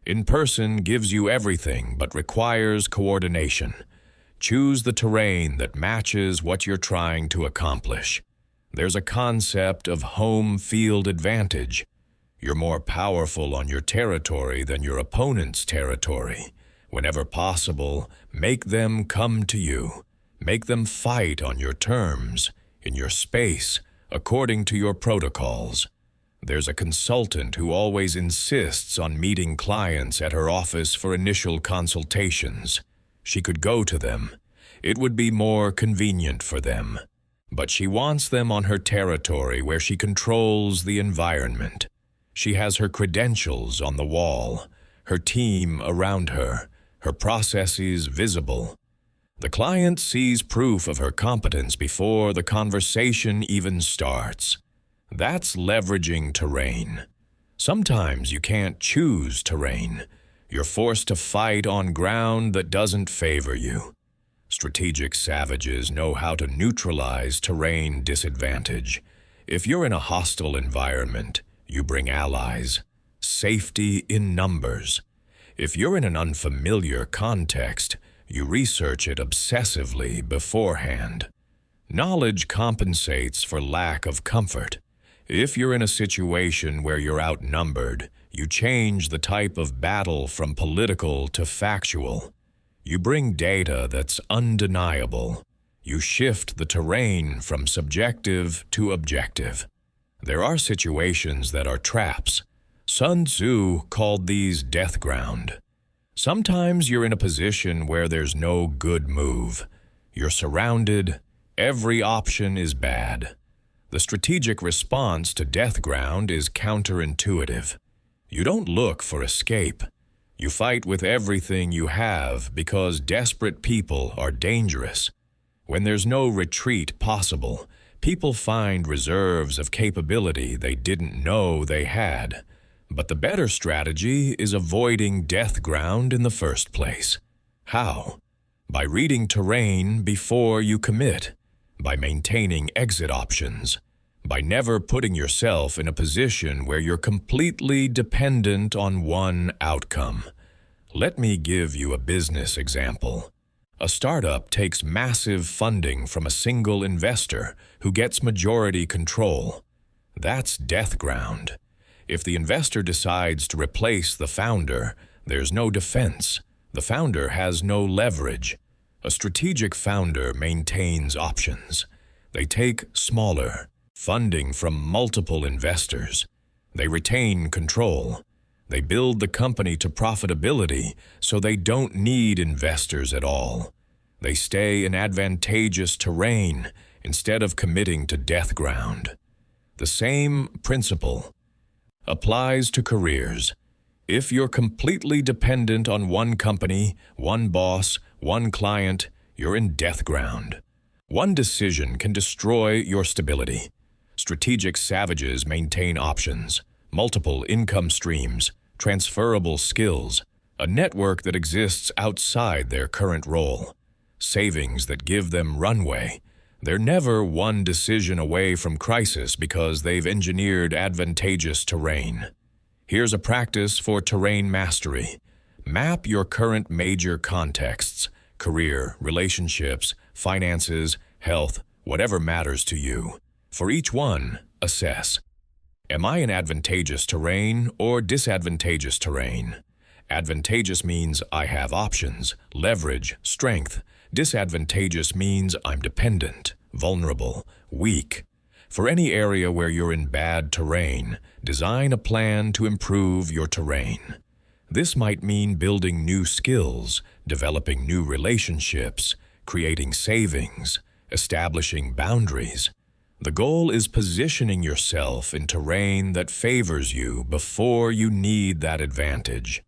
In person gives you everything but requires coordination. Choose the terrain that matches what you're trying to accomplish. There's a concept of home field advantage. You're more powerful on your territory than your opponent's territory. Whenever possible, make them come to you. Make them fight on your terms, in your space, according to your protocols. There's a consultant who always insists on meeting clients at her office for initial consultations. She could go to them. It would be more convenient for them. But she wants them on her territory where she controls the environment. She has her credentials on the wall, her team around her, her processes visible. The client sees proof of her competence before the conversation even starts. That's leveraging terrain. Sometimes you can't choose terrain. You're forced to fight on ground that doesn't favor you. Strategic savages know how to neutralize terrain disadvantage. If you're in a hostile environment, you bring allies. Safety in numbers. If you're in an unfamiliar context, you research it obsessively beforehand. Knowledge compensates for lack of comfort. If you're in a situation where you're outnumbered, you change the type of battle from political to factual. You bring data that's undeniable. You shift the terrain from subjective to objective. There are situations that are traps. Sun Tzu called these death ground. Sometimes you're in a position where there's no good move. You're surrounded. Every option is bad. The strategic response to death ground is counterintuitive. You don't look for escape. You fight with everything you have because desperate people are dangerous. When there's no retreat possible, people find reserves of capability they didn't know they had. But the better strategy is avoiding death ground in the first place. How? By reading terrain before you commit. By maintaining exit options. By never putting yourself in a position where you're completely dependent on one outcome. Let me give you a business example. A startup takes massive funding from a single investor who gets majority control. That's death ground. If the investor decides to replace the founder, there's no defense. The founder has no leverage. A strategic founder maintains options. They take smaller funding from multiple investors. They retain control. They build the company to profitability so they don't need investors at all. They stay in advantageous terrain instead of committing to death ground. The same principle applies to careers. If you're completely dependent on one company, one boss, one client, you're in death ground. One decision can destroy your stability. Strategic savages maintain options, multiple income streams, transferable skills, a network that exists outside their current role, savings that give them runway. They're never one decision away from crisis because they've engineered advantageous terrain. Here's a practice for terrain mastery. Map your current major contexts, career, relationships, finances, health, whatever matters to you. For each one, assess. Am I in advantageous terrain or disadvantageous terrain? Advantageous means I have options, leverage, strength. Disadvantageous means I'm dependent, vulnerable, weak. For any area where you're in bad terrain, design a plan to improve your terrain. This might mean building new skills, developing new relationships, creating savings, establishing boundaries. The goal is positioning yourself in terrain that favors you before you need that advantage.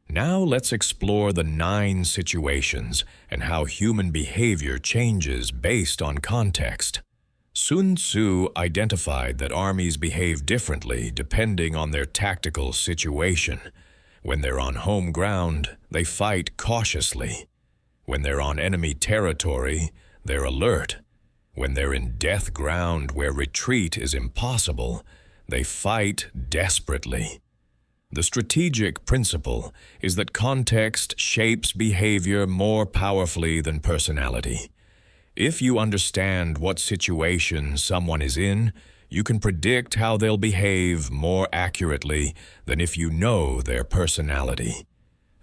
Now let's explore the 9 situations and how human behavior changes based on context. Sun Tzu identified that armies behave differently depending on their tactical situation. When they're on home ground, they fight cautiously. When they're on enemy territory, they're alert. When they're in death ground where retreat is impossible, they fight desperately. The strategic principle is that context shapes behavior more powerfully than personality. If you understand what situation someone is in, you can predict how they'll behave more accurately than if you know their personality.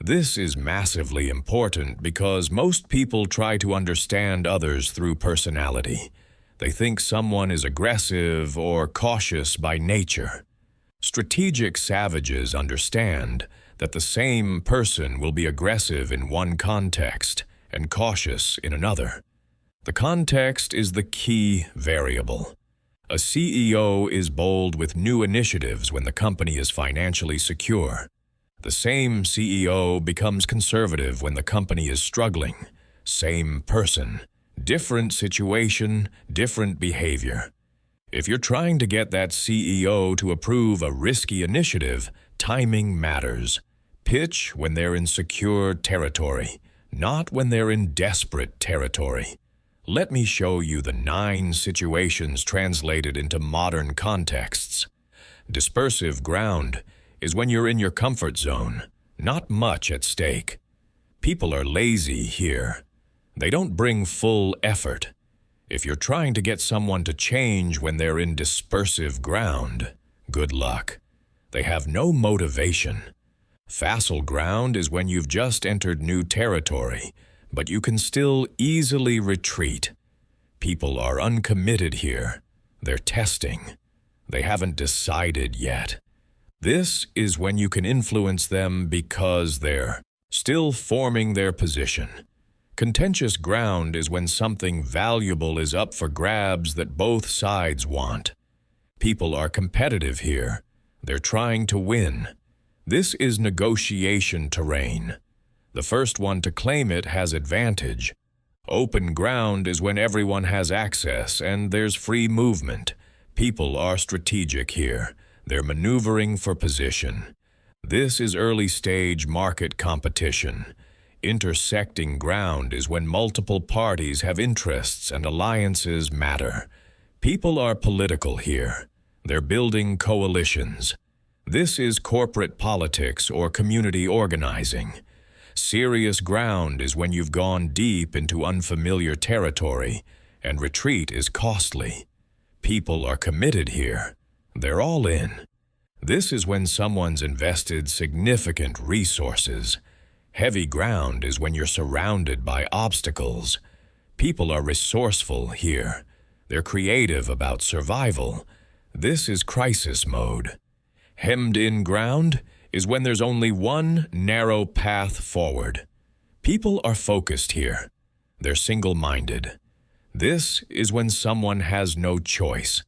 This is massively important because most people try to understand others through personality. They think someone is aggressive or cautious by nature. Strategic savages understand that the same person will be aggressive in one context and cautious in another. The context is the key variable. A CEO is bold with new initiatives when the company is financially secure. The same CEO becomes conservative when the company is struggling. Same person, different situation, different behavior. If you're trying to get that CEO to approve a risky initiative, timing matters. Pitch when they're in secure territory. not when they're in desperate territory. Let me show you the 9 situations translated into modern contexts. Dispersive ground is when you're in your comfort zone, not much at stake. People are lazy here. They don't bring full effort. If you're trying to get someone to change when they're in dispersive ground, good luck. They have no motivation. Facile ground is when you've just entered new territory, but you can still easily retreat. People are uncommitted here. They're testing. They haven't decided yet. This is when you can influence them because they're still forming their position. Contentious ground is when something valuable is up for grabs that both sides want. People are competitive here. They're trying to win. This is negotiation terrain. The first one to claim it has advantage. Open ground is when everyone has access and there's free movement. People are strategic here. They're maneuvering for position. This is early-stage market competition. Intersecting ground is when multiple parties have interests and alliances matter. People are political here. They're building coalitions. This is corporate politics or community organizing. Serious ground is when you've gone deep into unfamiliar territory, and retreat is costly. People are committed here. They're all in. This is when someone's invested significant resources. Heavy ground is when you're surrounded by obstacles. People are resourceful here. They're creative about survival. This is crisis mode. Hemmed-in ground is when there's only one narrow path forward. People are focused here. They're single-minded. This is when someone has no choice.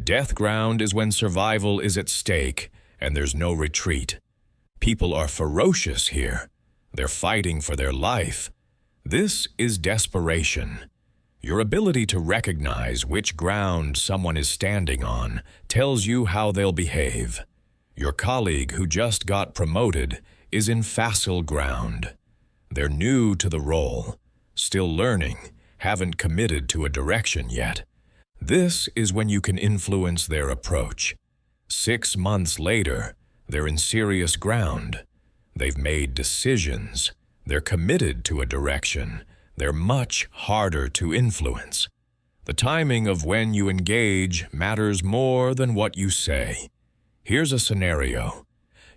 Death ground is when survival is at stake and there's no retreat. People are ferocious here. They're fighting for their life. This is desperation. Your ability to recognize which ground someone is standing on tells you how they'll behave. Your colleague who just got promoted is in facile ground. They're new to the role, still learning, haven't committed to a direction yet. This is when you can influence their approach. 6 months later, they're in serious ground. They've made decisions. They're committed to a direction. They're much harder to influence. The timing of when you engage matters more than what you say. Here's a scenario.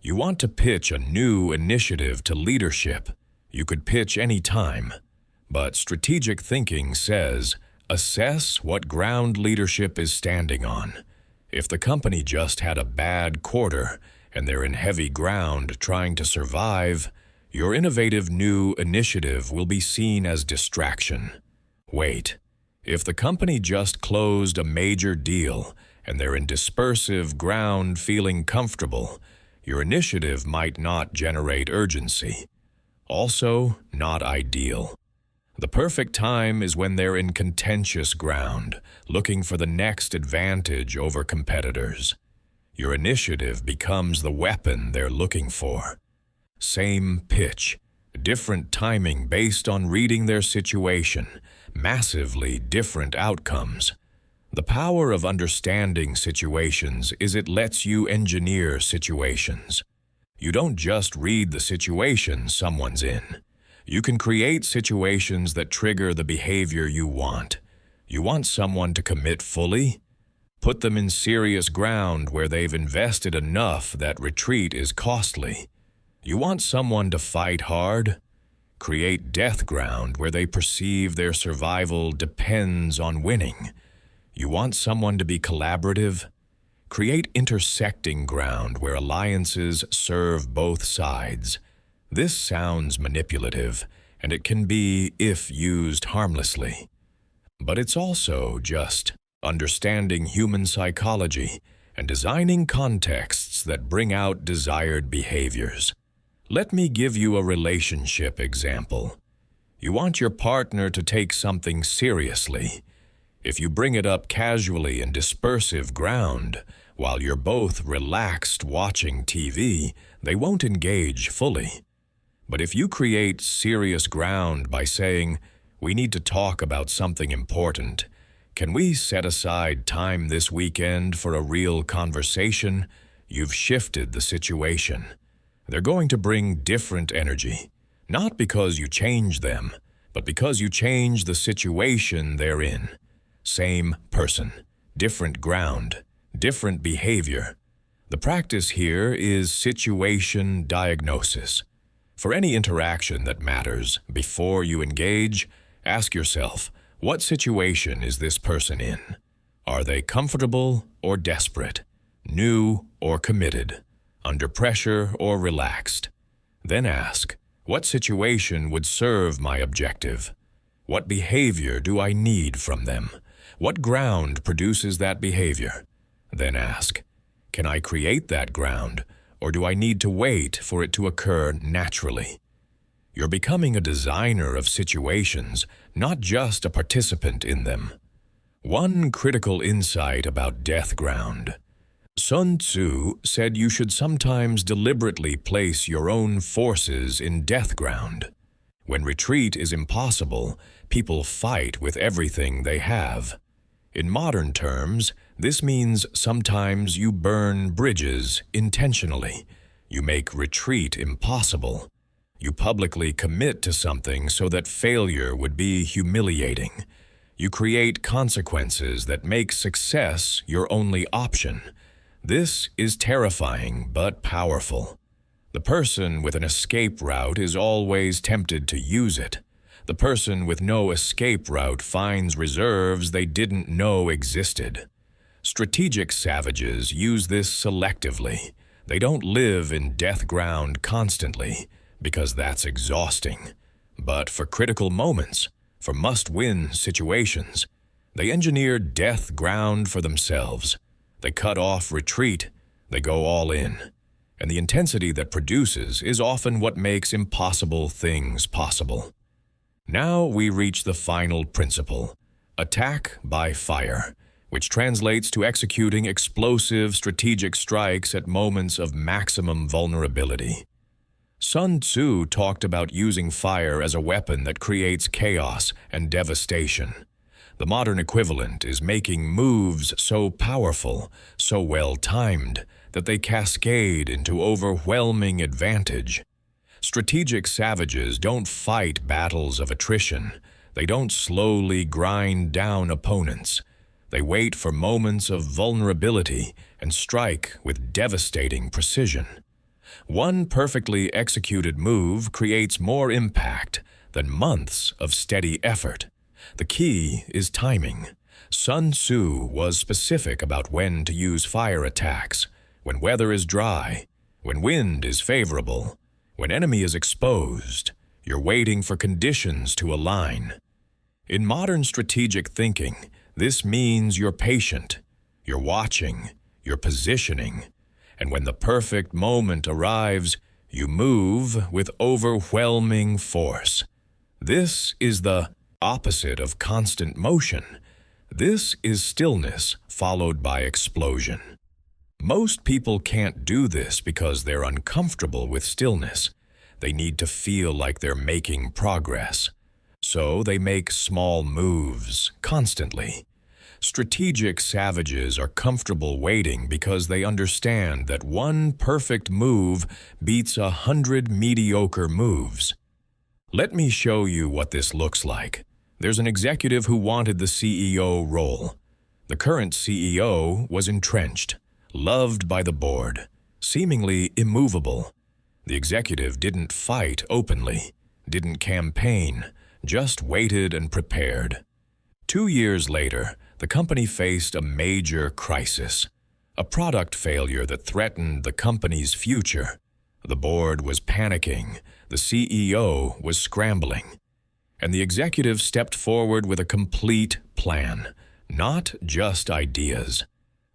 You want to pitch a new initiative to leadership. You could pitch any time. But strategic thinking says, assess what ground leadership is standing on. If the company just had a bad quarter and they're in heavy ground trying to survive, your innovative new initiative will be seen as distraction. Wait, if the company just closed a major deal and they're in dispersive ground feeling comfortable, your initiative might not generate urgency. Also, not ideal. The perfect time is when they're in contentious ground, looking for the next advantage over competitors. Your initiative becomes the weapon they're looking for. Same pitch, different timing based on reading their situation, massively different outcomes. The power of understanding situations is it lets you engineer situations. You don't just read the situation someone's in. You can create situations that trigger the behavior you want. You want someone to commit fully? Put them in serious ground where they've invested enough that retreat is costly. You want someone to fight hard? Create death ground where they perceive their survival depends on winning. You want someone to be collaborative? Create intersecting ground where alliances serve both sides. This sounds manipulative, and it can be if used harmlessly. But it's also just understanding human psychology and designing contexts that bring out desired behaviors. Let me give you a relationship example. You want your partner to take something seriously. If you bring it up casually in dispersive ground, while you're both relaxed watching TV, they won't engage fully. But if you create serious ground by saying, "We need to talk about something important. Can we set aside time this weekend for a real conversation?" you've shifted the situation. They're going to bring different energy, not because you change them, but because you change the situation they're in. Same person, different ground, different behavior. The practice here is situation diagnosis. For any interaction that matters, before you engage, ask yourself, what situation is this person in? Are they comfortable or desperate? New or committed? Under pressure or relaxed? Then ask, what situation would serve my objective? What behavior do I need from them? What ground produces that behavior? Then ask, can I create that ground, or do I need to wait for it to occur naturally? You're becoming a designer of situations, not just a participant in them. One critical insight about death ground. Sun Tzu said you should sometimes deliberately place your own forces in death ground. When retreat is impossible, people fight with everything they have. In modern terms, this means sometimes you burn bridges intentionally. You make retreat impossible. You publicly commit to something so that failure would be humiliating. You create consequences that make success your only option. This is terrifying but powerful. The person with an escape route is always tempted to use it. The person with no escape route finds reserves they didn't know existed. Strategic savages use this selectively. They don't live in death ground constantly, because that's exhausting. But for critical moments, for must-win situations, they engineer death ground for themselves. They cut off retreat, they go all in. And the intensity that produces is often what makes impossible things possible. Now we reach the final principle, attack by fire, which translates to executing explosive strategic strikes at moments of maximum vulnerability. Sun Tzu talked about using fire as a weapon that creates chaos and devastation. The modern equivalent is making moves so powerful, so well-timed, that they cascade into overwhelming advantage. Strategic savages don't fight battles of attrition. They don't slowly grind down opponents. They wait for moments of vulnerability and strike with devastating precision. One perfectly executed move creates more impact than months of steady effort. The key is timing. Sun Tzu was specific about when to use fire attacks, when weather is dry, when wind is favorable, when enemy is exposed. You're waiting for conditions to align. In modern strategic thinking, this means you're patient, you're watching, you're positioning, and when the perfect moment arrives, you move with overwhelming force. This is the opposite of constant motion. This is stillness followed by explosion. Most people can't do this because they're uncomfortable with stillness. They need to feel like they're making progress. So they make small moves constantly. Strategic savages are comfortable waiting because they understand that one perfect move beats 100 mediocre moves. Let me show you what this looks like. There's an executive who wanted the CEO role. The current CEO was entrenched, loved by the board, seemingly immovable. The executive didn't fight openly, didn't campaign, just waited and prepared. 2 years later, the company faced a major crisis, a product failure that threatened the company's future. The board was panicking, the CEO was scrambling, and the executive stepped forward with a complete plan, not just ideas.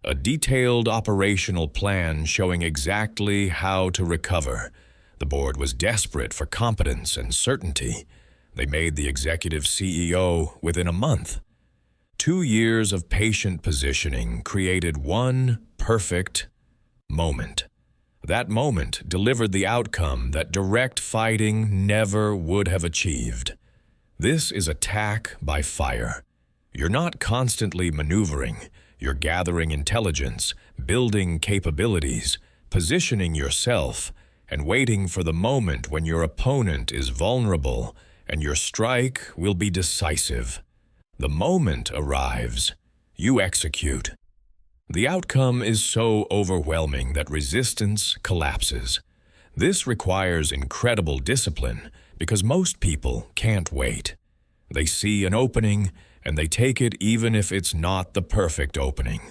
A detailed operational plan showing exactly how to recover. The board was desperate for competence and certainty. They made the executive CEO within a month. 2 years of patient positioning created one perfect moment. That moment delivered the outcome that direct fighting never would have achieved. This is attack by fire. You're not constantly maneuvering. You're gathering intelligence, building capabilities, positioning yourself, and waiting for the moment when your opponent is vulnerable and your strike will be decisive. The moment arrives. You execute. The outcome is so overwhelming that resistance collapses. This requires incredible discipline because most people can't wait. They see an opening and they take it even if it's not the perfect opening.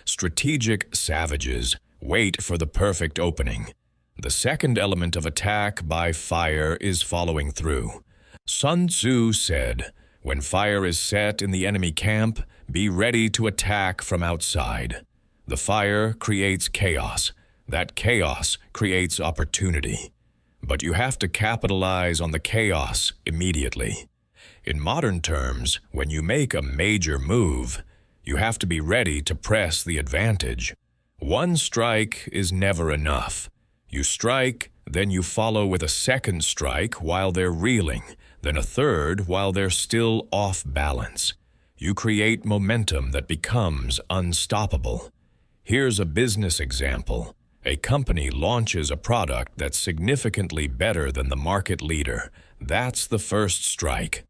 Strategic savages wait for the perfect opening. The second element of attack by fire is following through. Sun Tzu said, "When fire is set in the enemy camp, be ready to attack from outside." The fire creates chaos. That chaos creates opportunity. But you have to capitalize on the chaos immediately. In modern terms, when you make a major move, you have to be ready to press the advantage. One strike is never enough. You strike, then you follow with a second strike while they're reeling, then a third while they're still off balance. You create momentum that becomes unstoppable. Here's a business example. A company launches a product that's significantly better than the market leader. That's the first strike.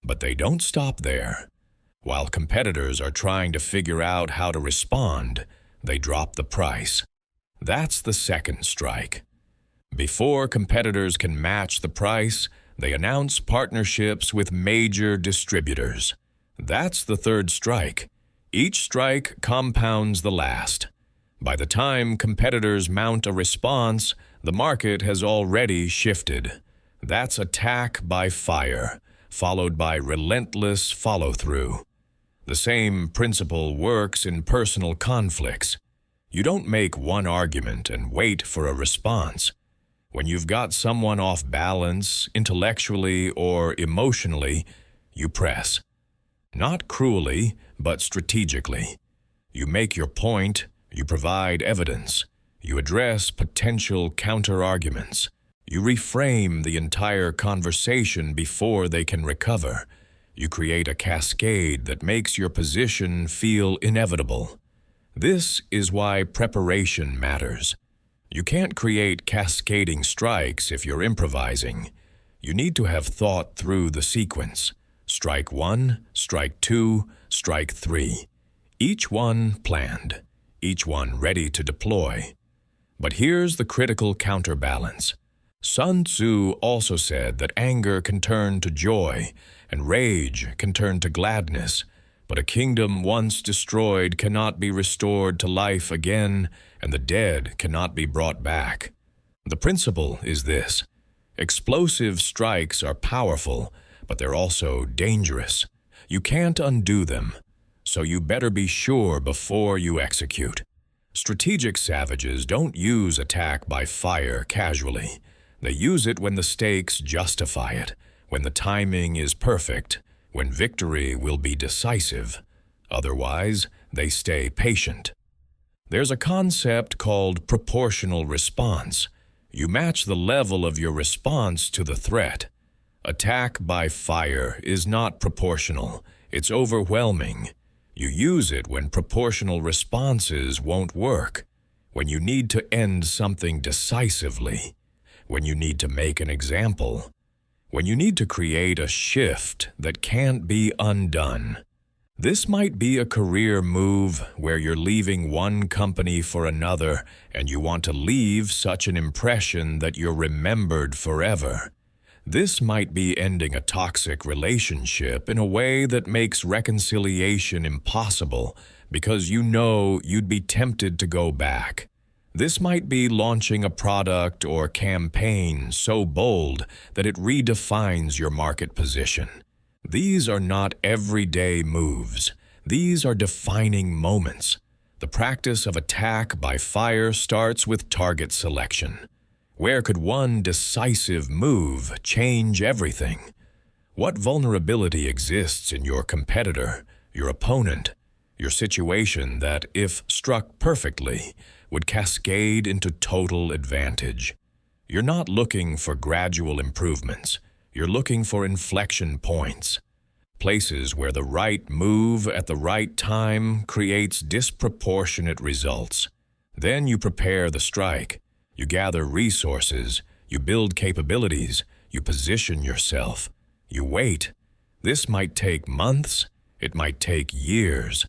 But they don't stop there. While competitors are trying to figure out how to respond, they drop the price. That's the second strike. Before competitors can match the price, they announce partnerships with major distributors. That's the third strike. Each strike compounds the last. By the time competitors mount a response, the market has already shifted. That's attack by fire, followed by relentless follow-through. The same principle works in personal conflicts. You don't make one argument and wait for a response. When you've got someone off balance, intellectually or emotionally, you press. Not cruelly, but strategically. You make your point, you provide evidence, you address potential counter-arguments. You reframe the entire conversation before they can recover. You create a cascade that makes your position feel inevitable. This is why preparation matters. You can't create cascading strikes if you're improvising. You need to have thought through the sequence. Strike 1, strike 2, strike 3. Each one planned, each one ready to deploy. But here's the critical counterbalance. Sun Tzu also said that anger can turn to joy and rage can turn to gladness, but a kingdom once destroyed cannot be restored to life again, and the dead cannot be brought back. The principle is this: explosive strikes are powerful, but they're also dangerous. You can't undo them, so you better be sure before you execute. Strategic savages don't use attack by fire casually. They use it when the stakes justify it, when the timing is perfect, when victory will be decisive. Otherwise, they stay patient. There's a concept called proportional response. You match the level of your response to the threat. Attack by fire is not proportional. It's overwhelming. You use it when proportional responses won't work, when you need to end something decisively, when you need to make an example, when you need to create a shift that can't be undone. This might be a career move where you're leaving one company for another and you want to leave such an impression that you're remembered forever. This might be ending a toxic relationship in a way that makes reconciliation impossible because you know you'd be tempted to go back. This might be launching a product or campaign so bold that it redefines your market position. These are not everyday moves. These are defining moments. The practice of attack by fire starts with target selection. Where could one decisive move change everything? What vulnerability exists in your competitor, your opponent, your situation that, if struck perfectly, would cascade into total advantage. You're not looking for gradual improvements. You're looking for inflection points, places where the right move at the right time creates disproportionate results. Then you prepare the strike. You gather resources. You build capabilities. You position yourself. You wait. This might take months. It might take years.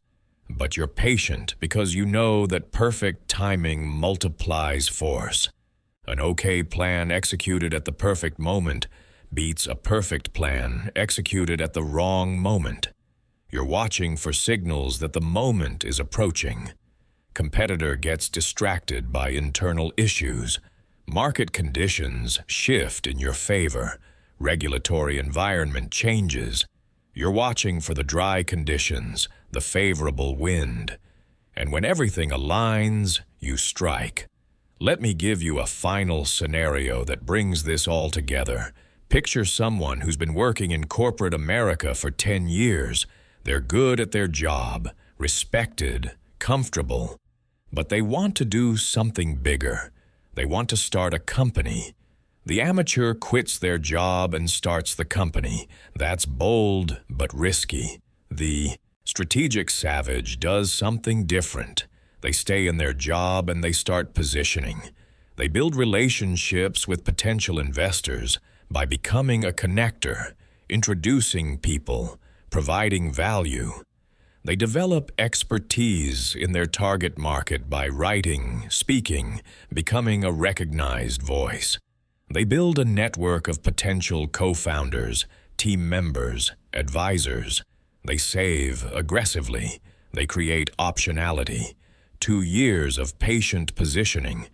But you're patient because you know that perfect timing multiplies force. An okay plan executed at the perfect moment beats a perfect plan executed at the wrong moment. You're watching for signals that the moment is approaching. Competitor gets distracted by internal issues. Market conditions shift in your favor. Regulatory environment changes. You're watching for the dry conditions, the favorable wind. And when everything aligns, you strike. Let me give you a final scenario that brings this all together. Picture someone who's been working in corporate America for 10 years. They're good at their job, respected, comfortable, but they want to do something bigger. They want to start a company. The amateur quits their job and starts the company. That's bold but risky. The strategic savage does something different. They stay in their job and they start positioning. They build relationships with potential investors by becoming a connector, introducing people, providing value. They develop expertise in their target market by writing, speaking, becoming a recognized voice. They build a network of potential co-founders, team members, advisors. They save aggressively. They create optionality. 2 years of patient positioning.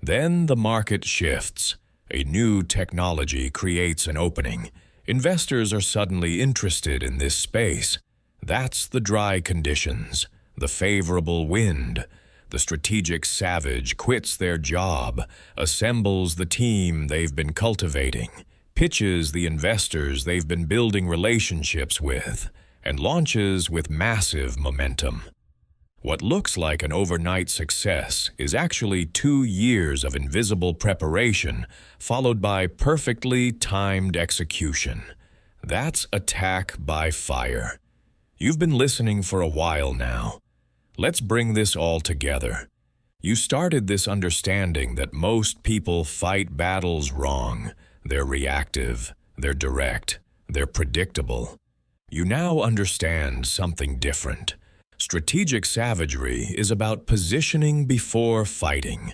Then the market shifts. A new technology creates an opening. Investors are suddenly interested in this space. That's the dry conditions, the favorable wind. The strategic savage quits their job, assembles the team they've been cultivating, pitches the investors they've been building relationships with, and launches with massive momentum. What looks like an overnight success is actually 2 years of invisible preparation followed by perfectly timed execution. That's attack by fire. You've been listening for a while now. Let's bring this all together. You started this understanding that most people fight battles wrong. They're reactive, they're direct, they're predictable. You now understand something different. Strategic savagery is about positioning before fighting.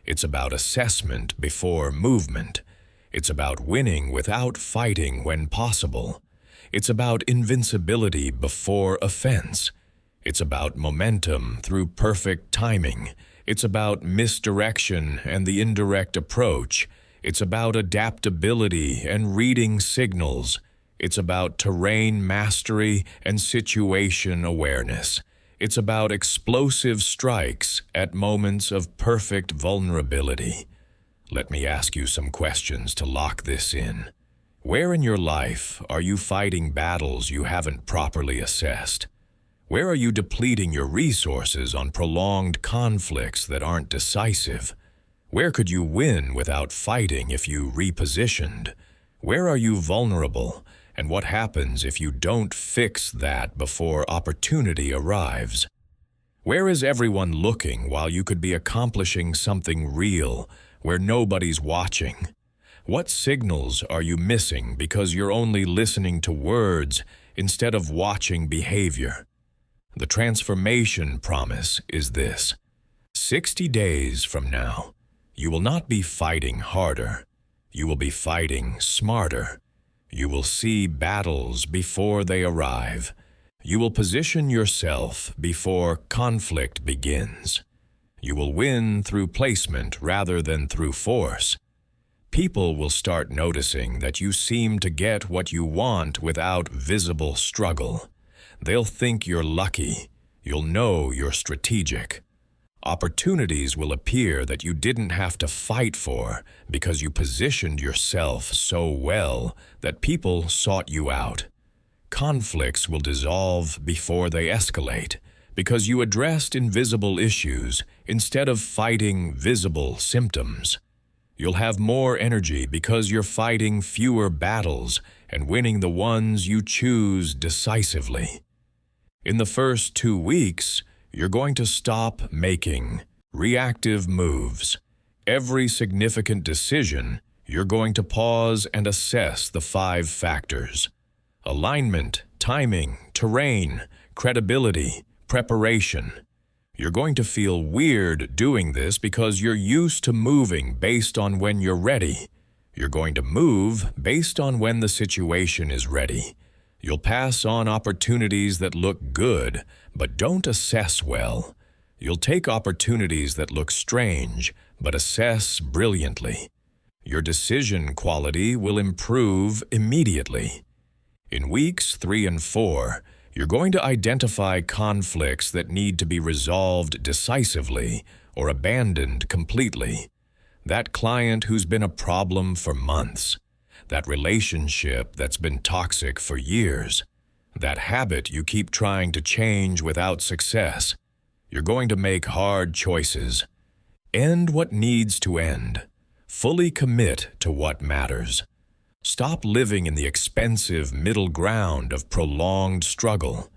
It's about assessment before movement. It's about winning without fighting when possible. It's about invincibility before offense. It's about momentum through perfect timing. It's about misdirection and the indirect approach. It's about adaptability and reading signals. It's about terrain mastery and situation awareness. It's about explosive strikes at moments of perfect vulnerability. Let me ask you some questions to lock this in. Where in your life are you fighting battles you haven't properly assessed? Where are you depleting your resources on prolonged conflicts that aren't decisive? Where could you win without fighting if you repositioned? Where are you vulnerable? And what happens if you don't fix that before opportunity arrives? Where is everyone looking while you could be accomplishing something real where nobody's watching? What signals are you missing because you're only listening to words instead of watching behavior? The transformation promise is this: 60 days from now, you will not be fighting harder. You will be fighting smarter. You will see battles before they arrive. You will position yourself before conflict begins. You will win through placement rather than through force. People will start noticing that you seem to get what you want without visible struggle. They'll think you're lucky. You'll know you're strategic. Opportunities will appear that you didn't have to fight for because you positioned yourself so well that people sought you out. Conflicts will dissolve before they escalate because you addressed invisible issues instead of fighting visible symptoms. You'll have more energy because you're fighting fewer battles and winning the ones you choose decisively. In the first 2 weeks, you're going to stop making reactive moves. Every significant decision, you're going to pause and assess the 5 factors: alignment, timing, terrain, credibility, preparation. You're going to feel weird doing this because you're used to moving based on when you're ready. You're going to move based on when the situation is ready. You'll pass on opportunities that look good, but don't assess well. You'll take opportunities that look strange, but assess brilliantly. Your decision quality will improve immediately. In weeks 3 and 4, you're going to identify conflicts that need to be resolved decisively or abandoned completely. That client who's been a problem for months. That relationship that's been toxic for years. That habit you keep trying to change without success. You're going to make hard choices. End what needs to end. Fully commit to what matters. Stop living in the expensive middle ground of prolonged struggle.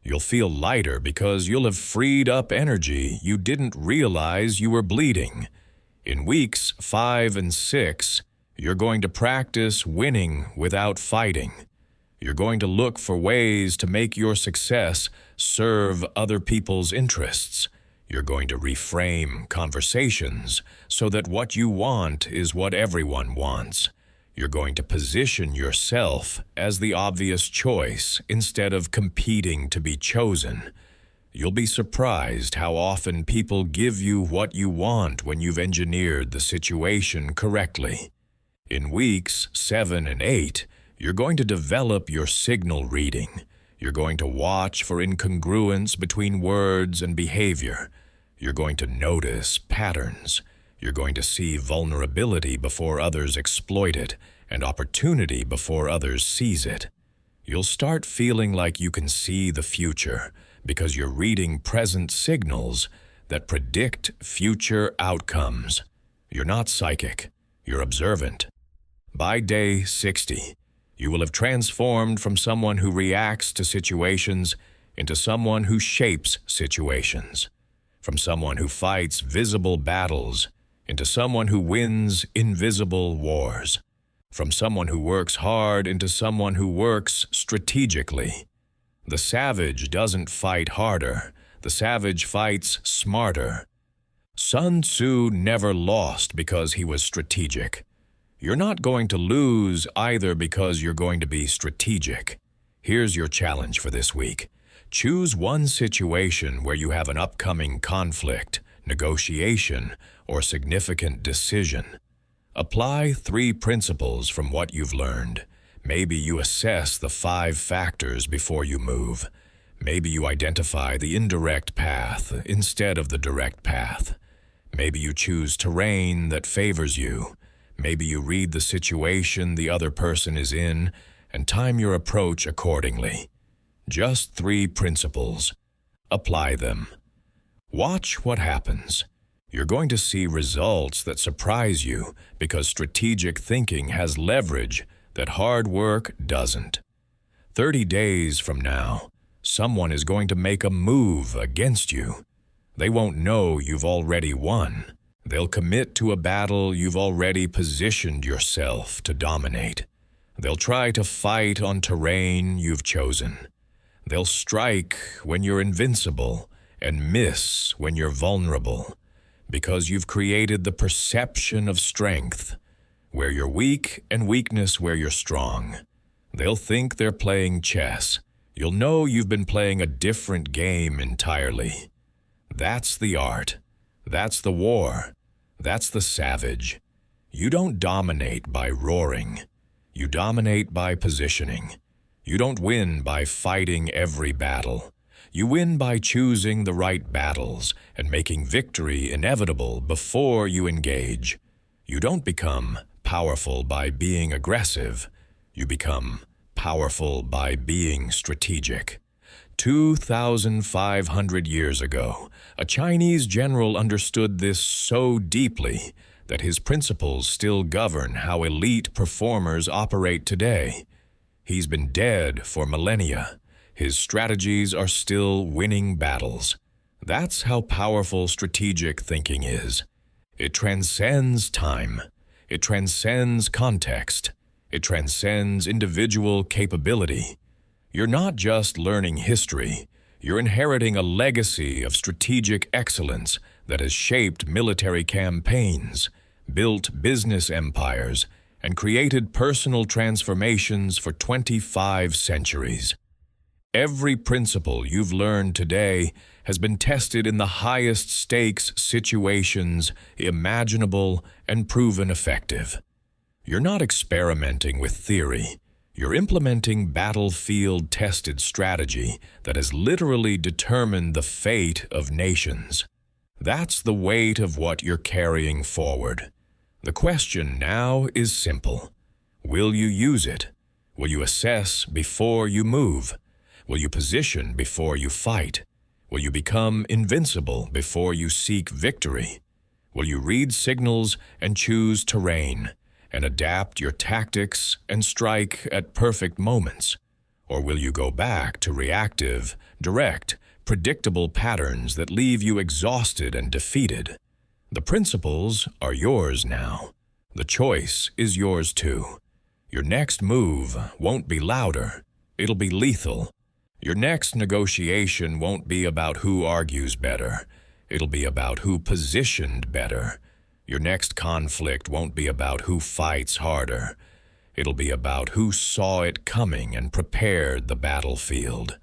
You'll feel lighter because you'll have freed up energy you didn't realize you were bleeding. In weeks 5 and 6, you're going to practice winning without fighting. You're going to look for ways to make your success serve other people's interests. You're going to reframe conversations so that what you want is what everyone wants. You're going to position yourself as the obvious choice instead of competing to be chosen. You'll be surprised how often people give you what you want when you've engineered the situation correctly. In weeks 7 and 8, you're going to develop your signal reading. You're going to watch for incongruence between words and behavior. You're going to notice patterns. You're going to see vulnerability before others exploit it, and opportunity before others seize it. You'll start feeling like you can see the future because you're reading present signals that predict future outcomes. You're not psychic, you're observant. By day 60, you will have transformed from someone who reacts to situations into someone who shapes situations, from someone who fights visible battles into someone who wins invisible wars, from someone who works hard into someone who works strategically. The savage doesn't fight harder, the savage fights smarter. Sun Tzu never lost because he was strategic. You're not going to lose either because you're going to be strategic. Here's your challenge for this week. Choose one situation where you have an upcoming conflict, negotiation, or significant decision. Apply 3 principles from what you've learned. Maybe you assess the 5 factors before you move. Maybe you identify the indirect path instead of the direct path. Maybe you choose terrain that favors you. Maybe you read the situation the other person is in and time your approach accordingly. Just 3 principles. Apply them. Watch what happens. You're going to see results that surprise you because strategic thinking has leverage that hard work doesn't. 30 days from now, someone is going to make a move against you. They won't know you've already won. They'll commit to a battle you've already positioned yourself to dominate. They'll try to fight on terrain you've chosen. They'll strike when you're invincible and miss when you're vulnerable, because you've created the perception of strength, where you're weak and weakness where you're strong. They'll think they're playing chess. You'll know you've been playing a different game entirely. That's the art. That's the war. That's the savage. You don't dominate by roaring. You dominate by positioning. You don't win by fighting every battle. You win by choosing the right battles and making victory inevitable before you engage. You don't become powerful by being aggressive. You become powerful by being strategic. 2,500 years ago, a Chinese general understood this so deeply that his principles still govern how elite performers operate today. He's been dead for millennia. His strategies are still winning battles. That's how powerful strategic thinking is. It transcends time. It transcends context. It transcends individual capability. You're not just learning history. You're inheriting a legacy of strategic excellence that has shaped military campaigns, built business empires, and created personal transformations for 25 centuries. Every principle you've learned today has been tested in the highest stakes situations imaginable and proven effective. You're not experimenting with theory. You're implementing battlefield-tested strategy that has literally determined the fate of nations. That's the weight of what you're carrying forward. The question now is simple. Will you use it? Will you assess before you move? Will you position before you fight? Will you become invincible before you seek victory? Will you read signals and choose terrain, and adapt your tactics and strike at perfect moments? Or will you go back to reactive, direct, predictable patterns that leave you exhausted and defeated? The principles are yours now. The choice is yours too. Your next move won't be louder. It'll be lethal. Your next negotiation won't be about who argues better. It'll be about who positioned better. Your next conflict won't be about who fights harder. It'll be about who saw it coming and prepared the battlefield.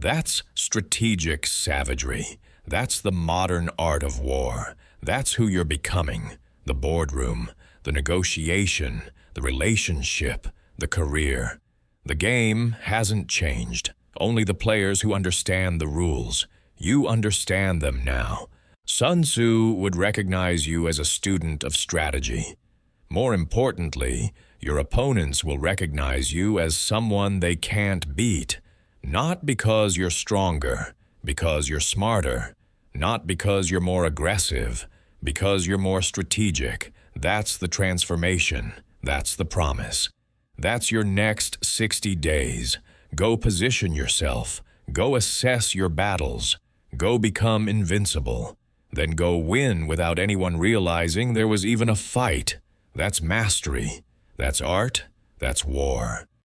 That's strategic savagery. That's the modern art of war. That's who you're becoming. The boardroom, the negotiation, the relationship, the career. The game hasn't changed. Only the players who understand the rules. You understand them now. Sun Tzu would recognize you as a student of strategy. More importantly, your opponents will recognize you as someone they can't beat. Not because you're stronger, because you're smarter. Not because you're more aggressive, because you're more strategic. That's the transformation. That's the promise. That's your next 60 days. Go position yourself. Go assess your battles. Go become invincible. Then go win without anyone realizing there was even a fight. That's mastery. That's art. That's war.